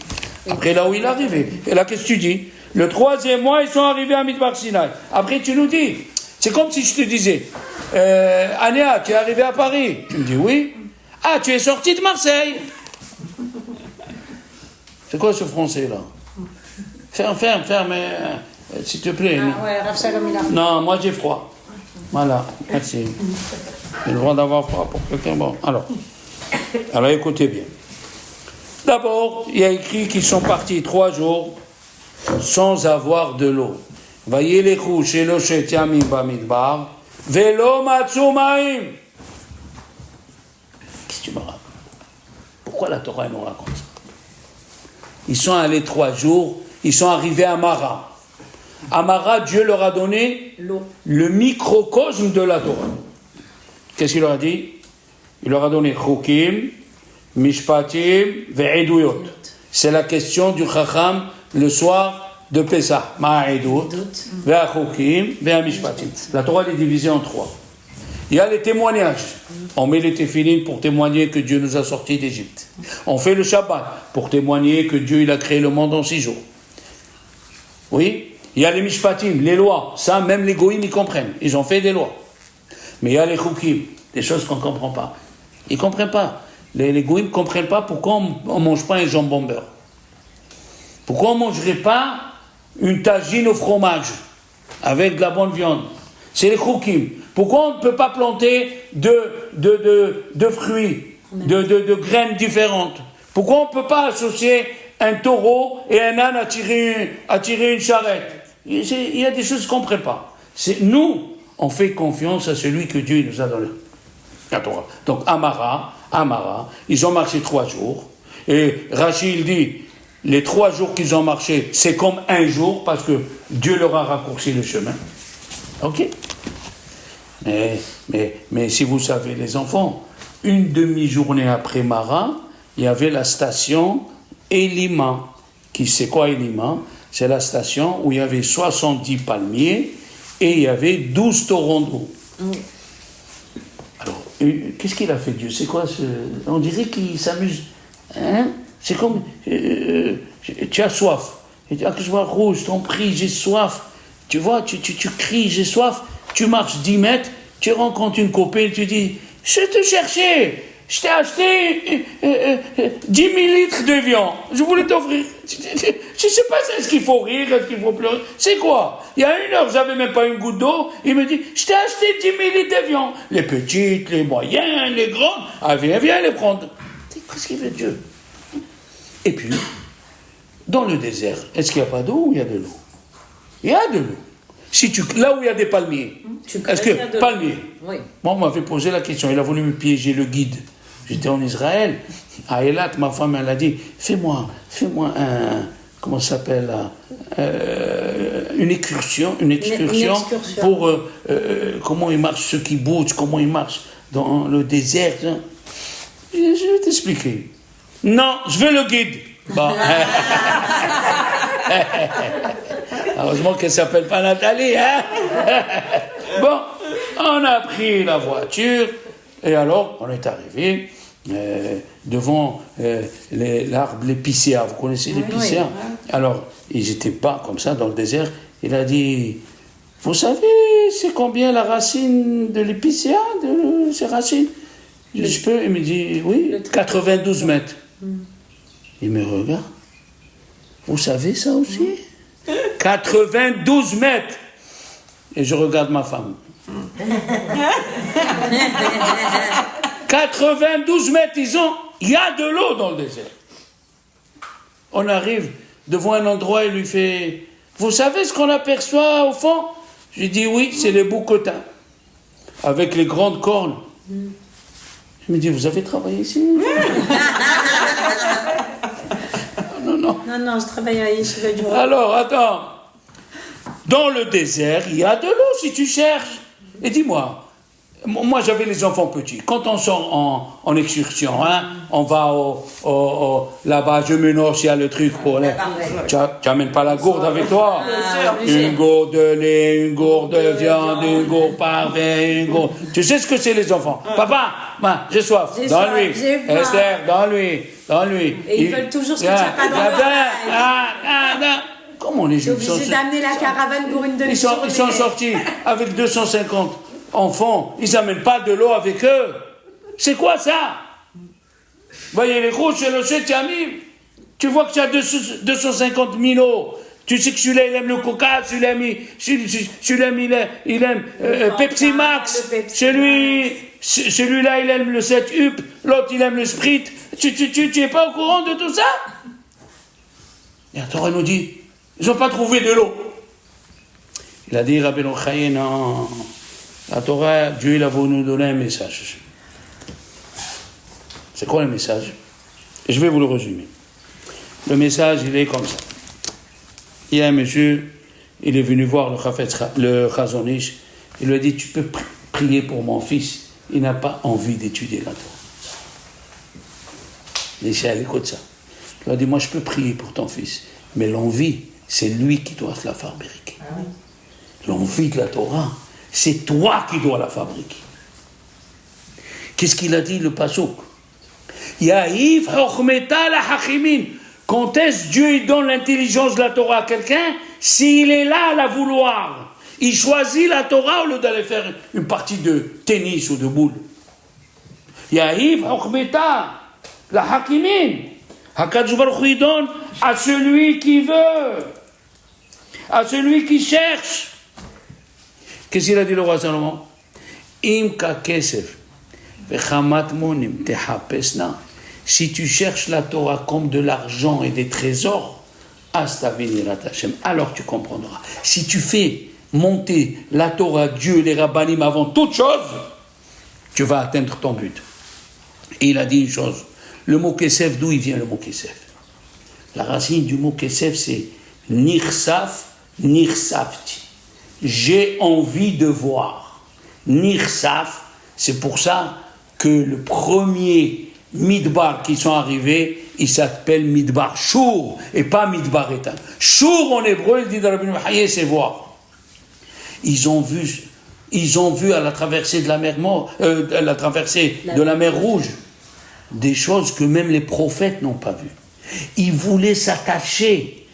après là où il est arrivé. Et là, qu'est-ce que tu dis? Le 3e mois, ils sont arrivés à Midbar Sinaï. Après, tu nous dis, c'est comme si je te disais, Ania, tu es arrivé à Paris. Tu me dis oui. Ah, tu es sorti de Marseille. C'est quoi ce français-là? Ferme, s'il te plaît. Ah ouais, Rav Shalom, il a... Non, moi j'ai froid. Voilà, merci. J'ai le droit d'avoir froid pour quelqu'un. Bon, alors écoutez bien. D'abord, il y a écrit qu'ils sont partis 3 jours sans avoir de l'eau. Vayelechu sheloshet yamim bamidbar, velo matzu ma'im. Qu'est-ce que tu me racontes? Pourquoi la Torah nous raconte ça? Ils sont allés 3 jours, ils sont arrivés à Mara. À Mara, Dieu leur a donné le microcosme de la Torah. Qu'est-ce qu'il leur a dit? Il leur a donné Chukim, Mishpatim, Ve'eduyot. C'est la question du Chacham le soir de Pesach. Ma'edut, Ve'achukim, Ve'amishpatim. La Torah est divisée en 3. Il y a les témoignages. On met les téphilines pour témoigner que Dieu nous a sortis d'Égypte. On fait le Shabbat pour témoigner que Dieu il a créé le monde en 6 jours. Oui. Il y a les mishpatim, les lois. Ça, même les goïms, ils comprennent. Ils ont fait des lois. Mais il y a les chukim, des choses qu'on ne comprend pas. Ils ne comprennent pas. Les goïms ne comprennent pas pourquoi on ne mange pas un jambon beurre. Pourquoi on ne mangerait pas une tagine au fromage avec de la bonne viande. C'est les chukim. Pourquoi on ne peut pas planter de fruits, de graines différentes? Pourquoi on ne peut pas associer un taureau et un âne à tirer une charrette? Il y a des choses qu'on ne comprend pas. Nous, on fait confiance à celui que Dieu nous a donné. Donc, Amara, ils ont marché 3 jours. Et Rachid dit, les 3 jours qu'ils ont marché, c'est comme un jour, parce que Dieu leur a raccourci le chemin. Ok? Mais si vous savez, les enfants, une demi-journée après Mara, il y avait la station Elima. Qui c'est quoi Elima? C'est la station où il y avait 70 palmiers et il y avait 12 taureaux d'eau. Alors, qu'est-ce qu'il a fait Dieu? C'est quoi on dirait qu'il s'amuse. Hein? C'est comme tu as soif. Et tu as que je vois rouge, je t'en prie, j'ai soif. Tu vois, tu cries, j'ai soif. Tu marches 10 mètres, tu rencontres une copine, tu dis, je te cherchais. Je t'ai acheté 10 000 litres de viande. Je voulais t'offrir. Je ne sais pas, est-ce qu'il faut rire, est-ce qu'il faut pleurer. C'est quoi? Il y a 1 heure, j'avais même pas une goutte d'eau. Il me dit, je t'ai acheté 10 000 litres de viande. Les petites, les moyennes, les grandes. Ah, viens les prendre. Qu'est-ce qu'il fait Dieu? Et puis, dans le désert, est-ce qu'il n'y a pas d'eau ou il y a de l'eau? Il y a de l'eau. Là où il y a des palmiers, est-ce que palmiers? Oui. Moi, on m'avait posé la question. Il a voulu me piéger le guide. J'étais en Israël. À Eilat, ma femme, elle a dit, fais-moi un, comment ça s'appelle, une excursion pour comment ils marchent, ceux qui bougent, comment ils marchent dans le désert. Je vais t'expliquer. Non, je veux le guide. Bon. Heureusement qu'elle ne s'appelle pas Nathalie, hein. Bon, on a pris la voiture, et alors, on est arrivé devant l'arbre, l'épicéa. Vous connaissez l'épicéa? Alors, ils n'étaient pas comme ça dans le désert. Il a dit, vous savez, c'est combien la racine de l'épicéa, de ces racines? Je peux? Il me dit, oui, 92 mètres. Il me regarde. Vous savez ça aussi? 92 mètres. Et je regarde ma femme. 92 mètres, il y a de l'eau dans le désert. On arrive devant un endroit, il lui fait, vous savez ce qu'on aperçoit au fond? Je lui dis, oui, c'est les bouquetins, avec les grandes cornes. Il me dit, vous avez travaillé ici? Non, je travaille à Yeshiva du Roi. Alors, attends. Dans le désert, il y a de l'eau si tu cherches. Et dis-moi, moi j'avais les enfants petits. Quand on sort en excursion, hein, on va là-bas, je me noce, il y a le truc pour les... Tu n'amènes pas la gourde avec toi? Une gourde de lait, une gourde de viande, une gourde parfait, une gourde... Tu sais ce que c'est les enfants? Papa, j'ai soif. Donne-lui. Esther, donne-lui. Et ils veulent toujours ce que tu n'as pas dans le sac. Comment les Juifs sont obligés d'amener la caravane pour une demi-journée. Ils sont sortis avec 250 enfants. Ils n'amènent pas de l'eau avec eux. C'est quoi ça? Voyez les rouges et le 7e. Tu vois que tu as 250 minots. Tu sais que celui-là, il aime le coca, celui-là, il aime Pepsi Max. Celui-là, il aime le 7 Up. L'autre, il aime le Sprite. Tu n'es pas au courant de tout ça? Et la Torah nous dit, ils n'ont pas trouvé de l'eau. Il a dit, Rabbi Yochanan, non. La Torah, Dieu, il a voulu nous donner un message. C'est quoi le message? Et je vais vous le résumer. Le message, il est comme ça. Il y a un monsieur, il est venu voir le Chazon Ish. Il lui a dit, tu peux prier pour mon fils. Il n'a pas envie d'étudier la Torah. Il dit, écoute ça. Il lui a dit, moi je peux prier pour ton fils. Mais l'envie, c'est lui qui doit la fabriquer. L'envie de la Torah, c'est toi qui dois la fabriquer. Qu'est-ce qu'il a dit le pasuk? Yaïf chokhmeta la hachimin. Quand est-ce Dieu il donne l'intelligence de la Torah à quelqu'un? S'il est là à la vouloir. Il choisit la Torah au lieu d'aller faire une partie de tennis ou de boule. Yaïf chokhmeta la hachimin. HaKadosh Baruch Hu donne à celui qui veut, à celui qui cherche. Qu'est-ce qu'il a dit le roi Salomon? Imka kesef vechamat monim tehapesna. Si tu cherches la Torah comme de l'argent et des trésors, astavinirat Hashem, alors tu comprendras. Si tu fais monter la Torah, Dieu, les rabbanim avant toute chose, tu vas atteindre ton but. Et il a dit une chose. Le mot kesef, d'où il vient le mot kesef? La racine du mot kesef, c'est nirsaf, nirsafti. J'ai envie de voir. Nirsaf, c'est pour ça que le premier midbar qui sont arrivés, il s'appelle midbar shur et pas midbar etan. Shur en hébreu, il dit dans Rabbeinu Haye, c'est voir. Ils ont vu à la traversée de la mer de la mer Rouge, des choses que même les prophètes n'ont pas vues. Ils voulaient s'attacher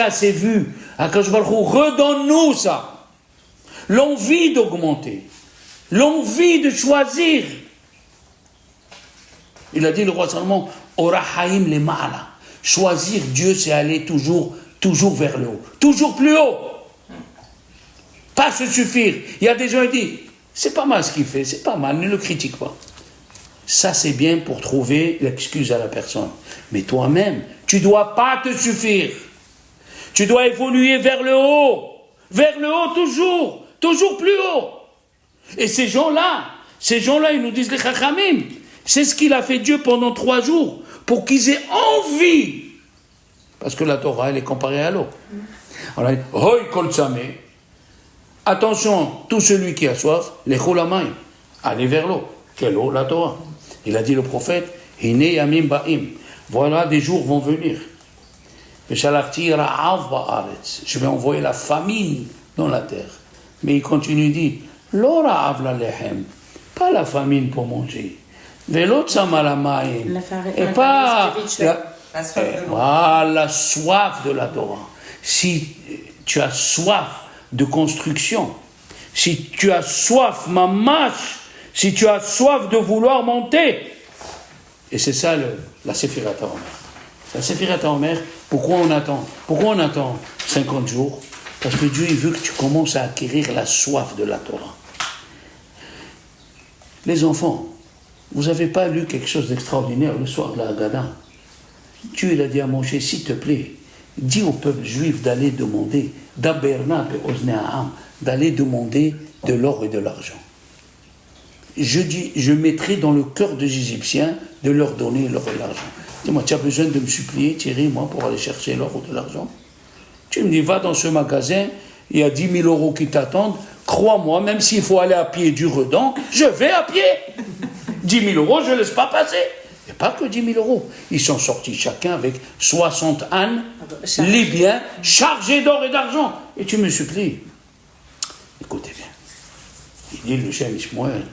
à ces vues. Akadosh Baruch Hu, redonne-nous ça. L'envie d'augmenter, l'envie de choisir. Il a dit le roi Salomon, Orahaim le ma'ala. Choisir Dieu, c'est aller toujours vers le haut, toujours plus haut. Pas se suffire. Il y a des gens qui disent, c'est pas mal ce qu'il fait, c'est pas mal, ne le critique pas. Ça, c'est bien pour trouver l'excuse à la personne. Mais toi-même, tu ne dois pas te suffire. Tu dois évoluer vers le haut toujours plus haut. Et ces gens-là, ils nous disent les chachamim, c'est ce qu'il a fait Dieu pendant 3 jours, pour qu'ils aient envie. Parce que la Torah, elle est comparée à l'eau. On a dit, Hoi kol tzameh. Attention, tout celui qui a soif, les cholamayim, allez vers l'eau. Quelle eau? La Torah. Il a dit le prophète, Hine yamim ba'im. Voilà, des jours vont venir. Je vais envoyer la famine dans la terre. Mais il continue, il dit, Lo ra'av lalehem, pas la famine pour manger. Velo tzama lamayim, et pas la soif de la Torah. Si tu as soif de construction, si tu as soif mamash, si tu as soif de vouloir monter, et c'est ça la Séphirat HaOmer. La Séphirat HaOmer, pourquoi on attend 50 jours? Parce que Dieu il veut que tu commences à acquérir la soif de la Torah. Les enfants, vous n'avez pas lu quelque chose d'extraordinaire le soir de la Haggadah? Dieu il a dit à Moshe, s'il te plaît, dis au peuple juif d'aller demander, d'aller demander de l'or et de l'argent. Je mettrai dans le cœur des Égyptiens de leur donner l'or et l'argent. Dis-moi, tu as besoin de me supplier, Thierry, moi, pour aller chercher l'or ou de l'argent? Tu me dis, va dans ce magasin, il y a 10 000 euros qui t'attendent, crois-moi, même s'il faut aller à pied du Redan, je vais à pied. 10 000 euros, je ne laisse pas passer. Et pas que 10 000 euros. Ils sont sortis chacun avec 60 ânes, libyens, chargés d'or et d'argent. Et tu me supplies. Écoutez bien. Il dit, le Shem Ishmael,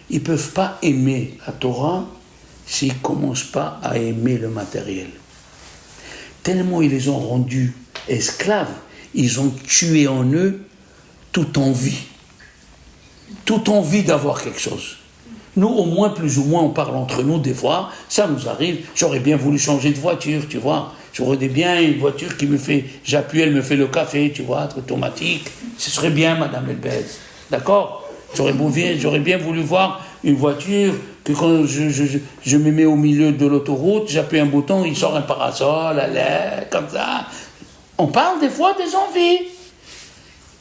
ils ne peuvent pas aimer la Torah s'ils ne commencent pas à aimer le matériel. Tellement ils les ont rendus esclaves, ils ont tué en eux toute envie d'avoir quelque chose. Nous, au moins, plus ou moins, on parle entre nous des fois, ça nous arrive, j'aurais bien voulu changer de voiture, tu vois, j'aurais bien une voiture qui me fait, j'appuie, elle me fait le café, tu vois, automatique, ce serait bien, Madame Elbez, d'accord? J'aurais bien voulu voir une voiture que quand je me mets au milieu de l'autoroute, j'appuie un bouton, il sort un parasol, allez, comme ça. On parle des fois des envies.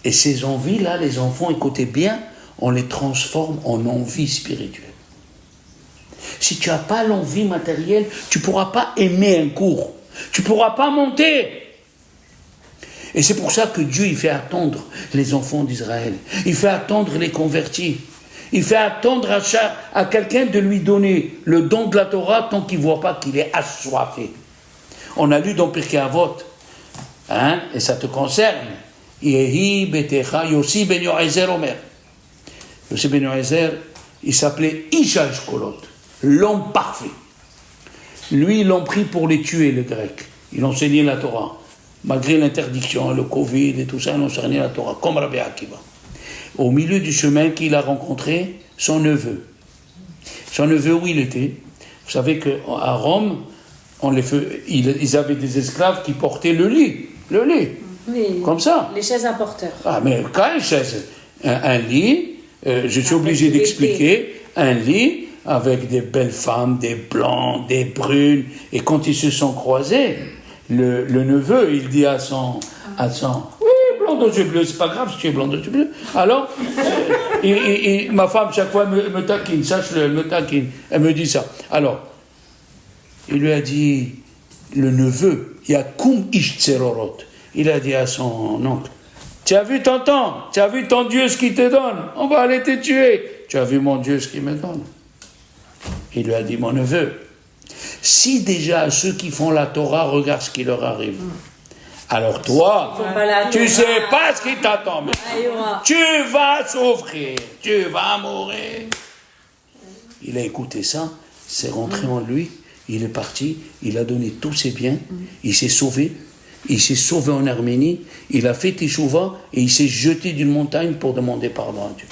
Et ces envies-là, les enfants, écoutez bien, on les transforme en envie spirituelle. Si tu n'as pas l'envie matérielle, tu ne pourras pas aimer un cours. Tu ne pourras pas monter. Et c'est pour ça que Dieu, il fait attendre les enfants d'Israël. Il fait attendre les convertis. Il fait attendre à quelqu'un de lui donner le don de la Torah tant qu'il ne voit pas qu'il est assoiffé. On a lu dans Pirkei Avot, et ça te concerne, Yehi betecha Yossi ben Yoezer Omer. Yossi ben Yoezer, il s'appelait Isha Eshkolot, l'homme parfait. Lui, ils l'ont pris pour les tuer, les Grecs. Il enseignait la Torah. Malgré l'interdiction, le Covid et tout ça, il enseignait la Torah, comme Rabbi Akiva. Au milieu du chemin qu'il a rencontré, son neveu. Son neveu, où il était? Vous savez qu'à Rome, ils avaient des esclaves qui portaient le lit. Oui, comme ça. Les chaises à porteurs. Ah, mais quand une chaise, un lit, je suis obligé d'expliquer, un lit avec des belles femmes, des blancs, des brunes, et quand ils se sont croisés, le neveu, il dit à son oui, blanc aux yeux bleus, c'est pas grave si tu es blanc aux yeux bleus. Alors, ma femme, chaque fois, me taquine, sache-le, elle me taquine, elle me dit ça. Alors, il lui a dit, le neveu, Yakum Ish Tserorot, il a dit à son oncle, tu as vu tonton, tu as vu ton Dieu ce qu'il te donne, on va aller te tuer. Tu as vu mon Dieu ce qu'il me donne. Il lui a dit, mon neveu, si déjà ceux qui font la Torah regardent ce qui leur arrive, alors toi, tu ne sais pas ce qui t'attend. Tu vas souffrir, tu vas mourir. Il a écouté ça, c'est rentré en lui, il est parti, il a donné tous ses biens, il s'est sauvé en Arménie, il a fait Teshuvah et il s'est jeté d'une montagne pour demander pardon à Dieu.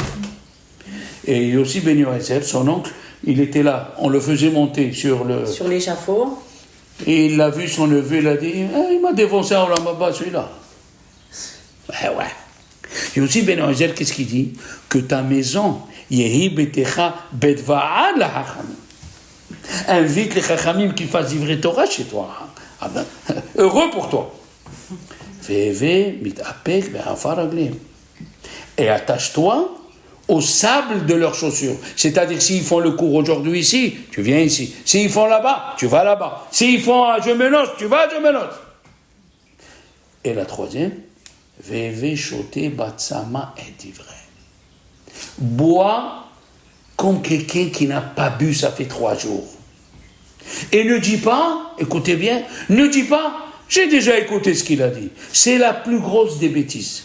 Et aussi Ben Yoezer, son oncle, il était là, on le faisait monter sur l'échafaud. Et il l'a vu, son neveu, il a dit, il m'a défoncé en Olam celui-là. Ouais. Et aussi Ben Yoezer, qu'est-ce qu'il dit? Que ta maison, Yehi betecha bedva'ad la hachamim. Invite les hachamim qui fassent livrer Torah chez toi. Ah ben, heureux pour toi. Ve'eve mitapek be'afar raglim. Et attache-toi au sable de leurs chaussures. C'est-à-dire, s'ils font le cours aujourd'hui ici, tu viens ici. S'ils font là-bas, tu vas là-bas. S'ils font à Gemenos, tu vas à Gemenos. Et la troisième, Veve shote batsama et ivré. Bois comme quelqu'un qui n'a pas bu, ça fait 3 jours. Et ne dis pas, écoutez bien, ne dis pas, J'ai déjà écouté ce qu'il a dit. C'est la plus grosse des bêtises.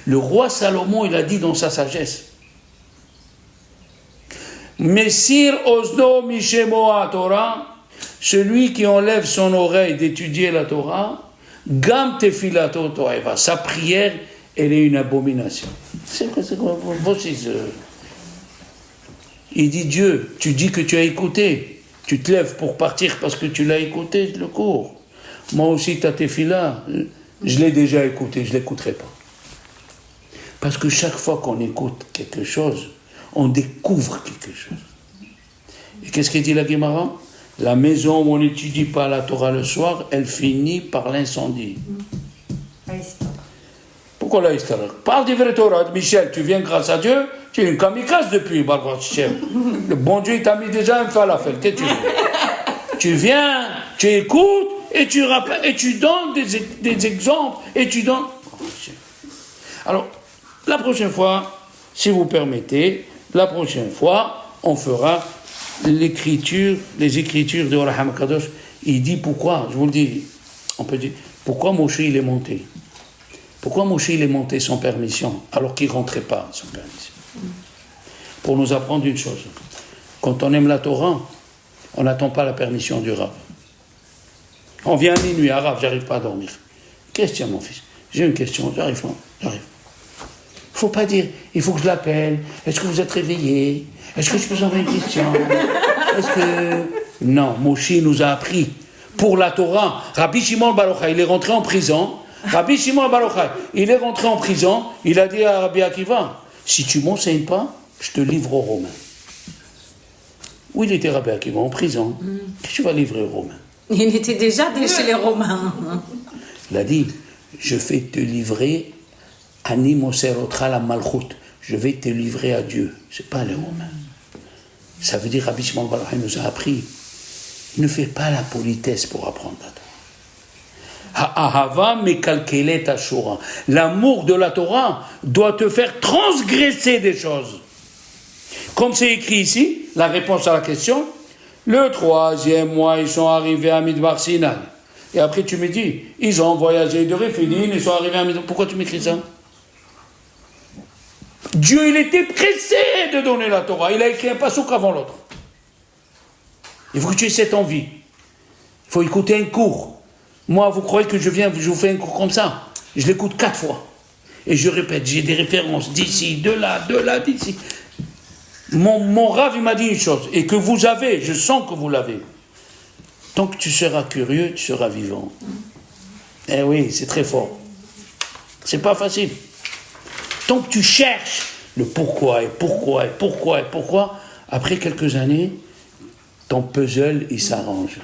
Le roi Salomon, il a dit dans sa sagesse, Messir Osno Mishemoa Torah, celui qui enlève son oreille d'étudier la Torah, Gam Tefilato Toeva, sa prière, elle est une abomination. C'est quoi, voici ce... Il dit Dieu, tu dis que tu as écouté, tu te lèves pour partir parce que tu l'as écouté, le cours. Moi aussi, ta tefila, je l'ai déjà écouté, je ne l'écouterai pas. Parce que chaque fois qu'on écoute quelque chose, on découvre quelque chose. Et qu'est-ce qu'il dit la Guémara? La maison où on n'étudie pas la Torah le soir, elle finit par l'incendie. Pourquoi la Histara? Parle du vrai Torah. Michel, tu viens grâce à Dieu, tu es une kamikaze depuis, Baruch Hashem. Le bon Dieu, il t'a mis déjà un falafel. Qu'est-ce que tu veux? Tu viens, tu écoutes, et tu rappelles, et tu donnes des exemples, et tu donnes... Alors, la prochaine fois, si vous permettez, la prochaine fois, on fera les écritures de Oraham Kadosh. Il dit pourquoi, je vous le dis, on peut dire, pourquoi Moshe il est monté? Pourquoi Moshe il est monté sans permission, alors qu'il ne rentrait pas sans permission? Pour nous apprendre une chose. Quand on aime la Torah, on n'attend pas la permission du Rav. On vient à minuit, à Rav, j'arrive pas à dormir. Question, mon fils. J'ai une question, j'arrive. Il ne faut pas dire, il faut que je l'appelle. Est-ce que vous êtes réveillé? Est-ce que je peux vous envoyer une question? Non, Moshe nous a appris. Pour la Torah, Rabbi Shimon Bar Yochai, il est rentré en prison. Rabbi Shimon Bar Yochai, il est rentré en prison. Il a dit à Rabbi Akiva, si tu ne m'enseignes pas, je te livre aux Romains. Où il était Rabbi Akiva? En prison. Qu'est-ce que tu vas livrer aux Romains? Il était déjà chez les Romains. Il a dit, je vais te livrer Ani Moserotra la Malchut. Je vais te livrer à Dieu. Ce n'est pas les Romains. Ça veut dire, Rabbi Shimon Bar Yochai nous a appris, ne fais pas la politesse pour apprendre la Torah. Ha'ahava mekalkelet ashura. L'amour de la Torah doit te faire transgresser des choses. Comme c'est écrit ici, la réponse à la question, le 3e mois, ils sont arrivés à Midbar Sinai. Et après, tu me dis, ils ont voyagé de Rephidim, ils sont arrivés à Midbar. Pourquoi tu m'écris ça? Dieu, il était pressé de donner la Torah. Il a écrit un passouk avant l'autre. Il faut que tu aies cette envie. Il faut écouter un cours. Moi, vous croyez que je vous fais un cours comme ça? Je l'écoute 4 fois. Et je répète, j'ai des références d'ici, de là, d'ici. Mon Rav, il m'a dit une chose, et que vous avez, je sens que vous l'avez. Tant que tu seras curieux, tu seras vivant. Eh oui, c'est très fort. C'est pas facile. Tant que tu cherches le pourquoi, après quelques années, ton puzzle, il s'arrange.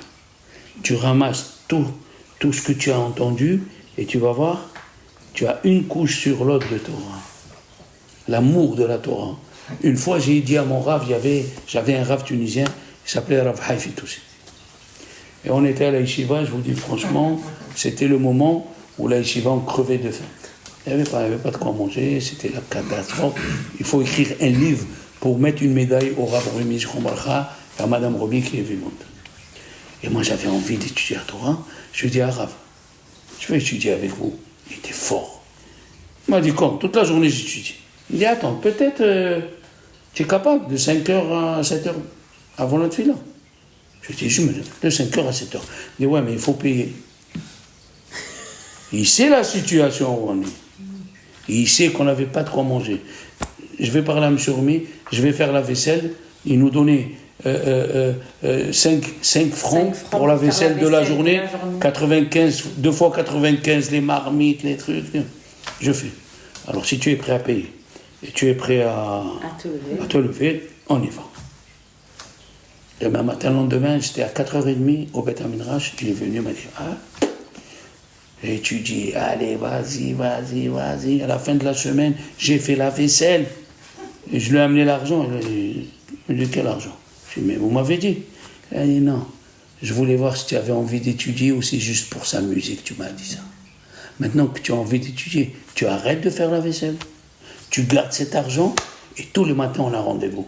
Tu ramasses tout ce que tu as entendu, et tu vas voir, tu as une couche sur l'autre de Torah. L'amour de la Torah. Une fois, j'ai dit à mon Rav, j'avais un Rav tunisien, il s'appelait Rav Haïfit aussi. Et on était à la yeshiva, je vous dis franchement, c'était le moment où la yeshiva, on crevait de faim. Il n'y avait pas de quoi manger, c'était la catastrophe. Il faut écrire un livre pour mettre une médaille au Rav Rumi Jchombarcha et à Madame Robi qui est vivante. Et moi, j'avais envie d'étudier la Torah. Je lui ai dit à Rav, je vais étudier avec vous. Il était fort. Il m'a dit, comme toute la journée, j'étudie. Il dit, attends, peut-être tu es capable de 5h à 7h avant la tefila. Je lui ai dit, de 5h à 7h. Il dit, ouais, mais il faut payer. Il sait la situation où on est. Il sait qu'on n'avait pas de quoi manger. Je vais parler à M. Rumi, je vais faire la vaisselle. Il nous donnait 5 francs pour la vaisselle de la journée. 95, 2 fois 95, les marmites, les trucs. Je fais. Alors si tu es prêt à payer, et tu es prêt à te lever, on y va. Demain matin, le lendemain, j'étais à 4h30 au Beth Midrash. Il est venu, il m'a dit, j'ai étudié, allez, vas-y. À la fin de la semaine, j'ai fait la vaisselle. Et je lui ai amené l'argent. Il m'a dit, quel argent? Je lui ai dit, mais vous m'avez dit. Il a dit, non. Je voulais voir si tu avais envie d'étudier ou c'est juste pour s'amuser que tu m'as dit ça. Maintenant que tu as envie d'étudier, tu arrêtes de faire la vaisselle. Tu gardes cet argent et tous les matins, on a rendez-vous.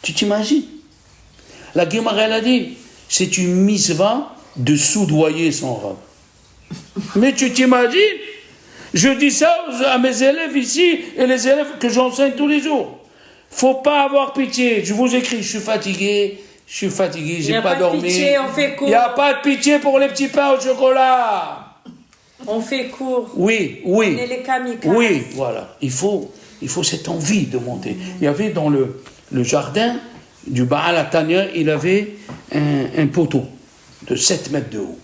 Tu t'imagines? La Guémara, elle a dit, c'est une mitzvah de soudoyer son robe. Mais tu t'imagines? Je dis ça à mes élèves ici et les élèves que j'enseigne tous les jours. Faut pas avoir pitié. Je vous écris, je suis fatigué, j'ai pas dormi. Pitié, on fait court. Il n'y a pas de pitié pour les petits pains au chocolat. On fait court. Oui. On est les kamikazes. Oui, voilà. Il faut cette envie de monter. Il y avait dans le jardin du Baal Atania, il avait un poteau de 7 mètres de haut.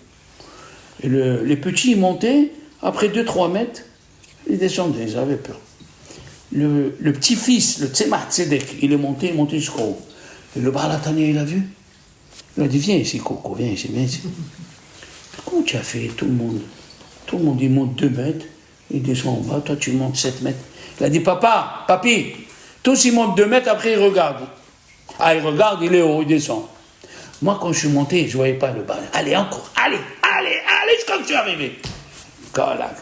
Et les petits montaient, après 2-3 mètres, ils descendaient, ils avaient peur. Le petit-fils, le Tzemach Tzedek, il est monté jusqu'au haut. Et le Baal Atania, il a vu. Il a dit, viens ici, Coco, viens ici. Comment tu as fait, tout le monde, il monte 2 mètres, il descend en bas, toi tu montes 7 mètres. Il a dit, papi, tous ils montent 2 mètres, après ils regardent. Ah, il regarde, il est haut, il descend. Moi, quand je suis monté, je ne voyais pas le bas. Allez, encore, allez, jusqu'à que je suis arrivé. Voilà.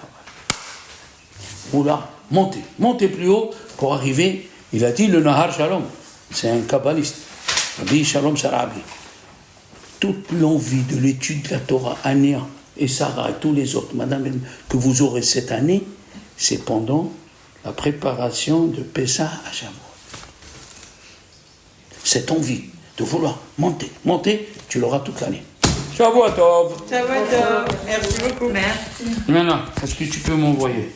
Oula, montez plus haut pour arriver. Il a dit le Nahar Shalom. C'est un kabbaliste. Rabbi Shalom Sharabi. Toute l'envie de l'étude de la Torah, Ania et Sarah et tous les autres, madame, que vous aurez cette année, c'est pendant la préparation de Pessah à Shavuot. Cette envie de vouloir monter, tu l'auras toute l'année. Shavuot Tov. Merci beaucoup. Merci. Maintenant, est-ce que tu peux m'envoyer?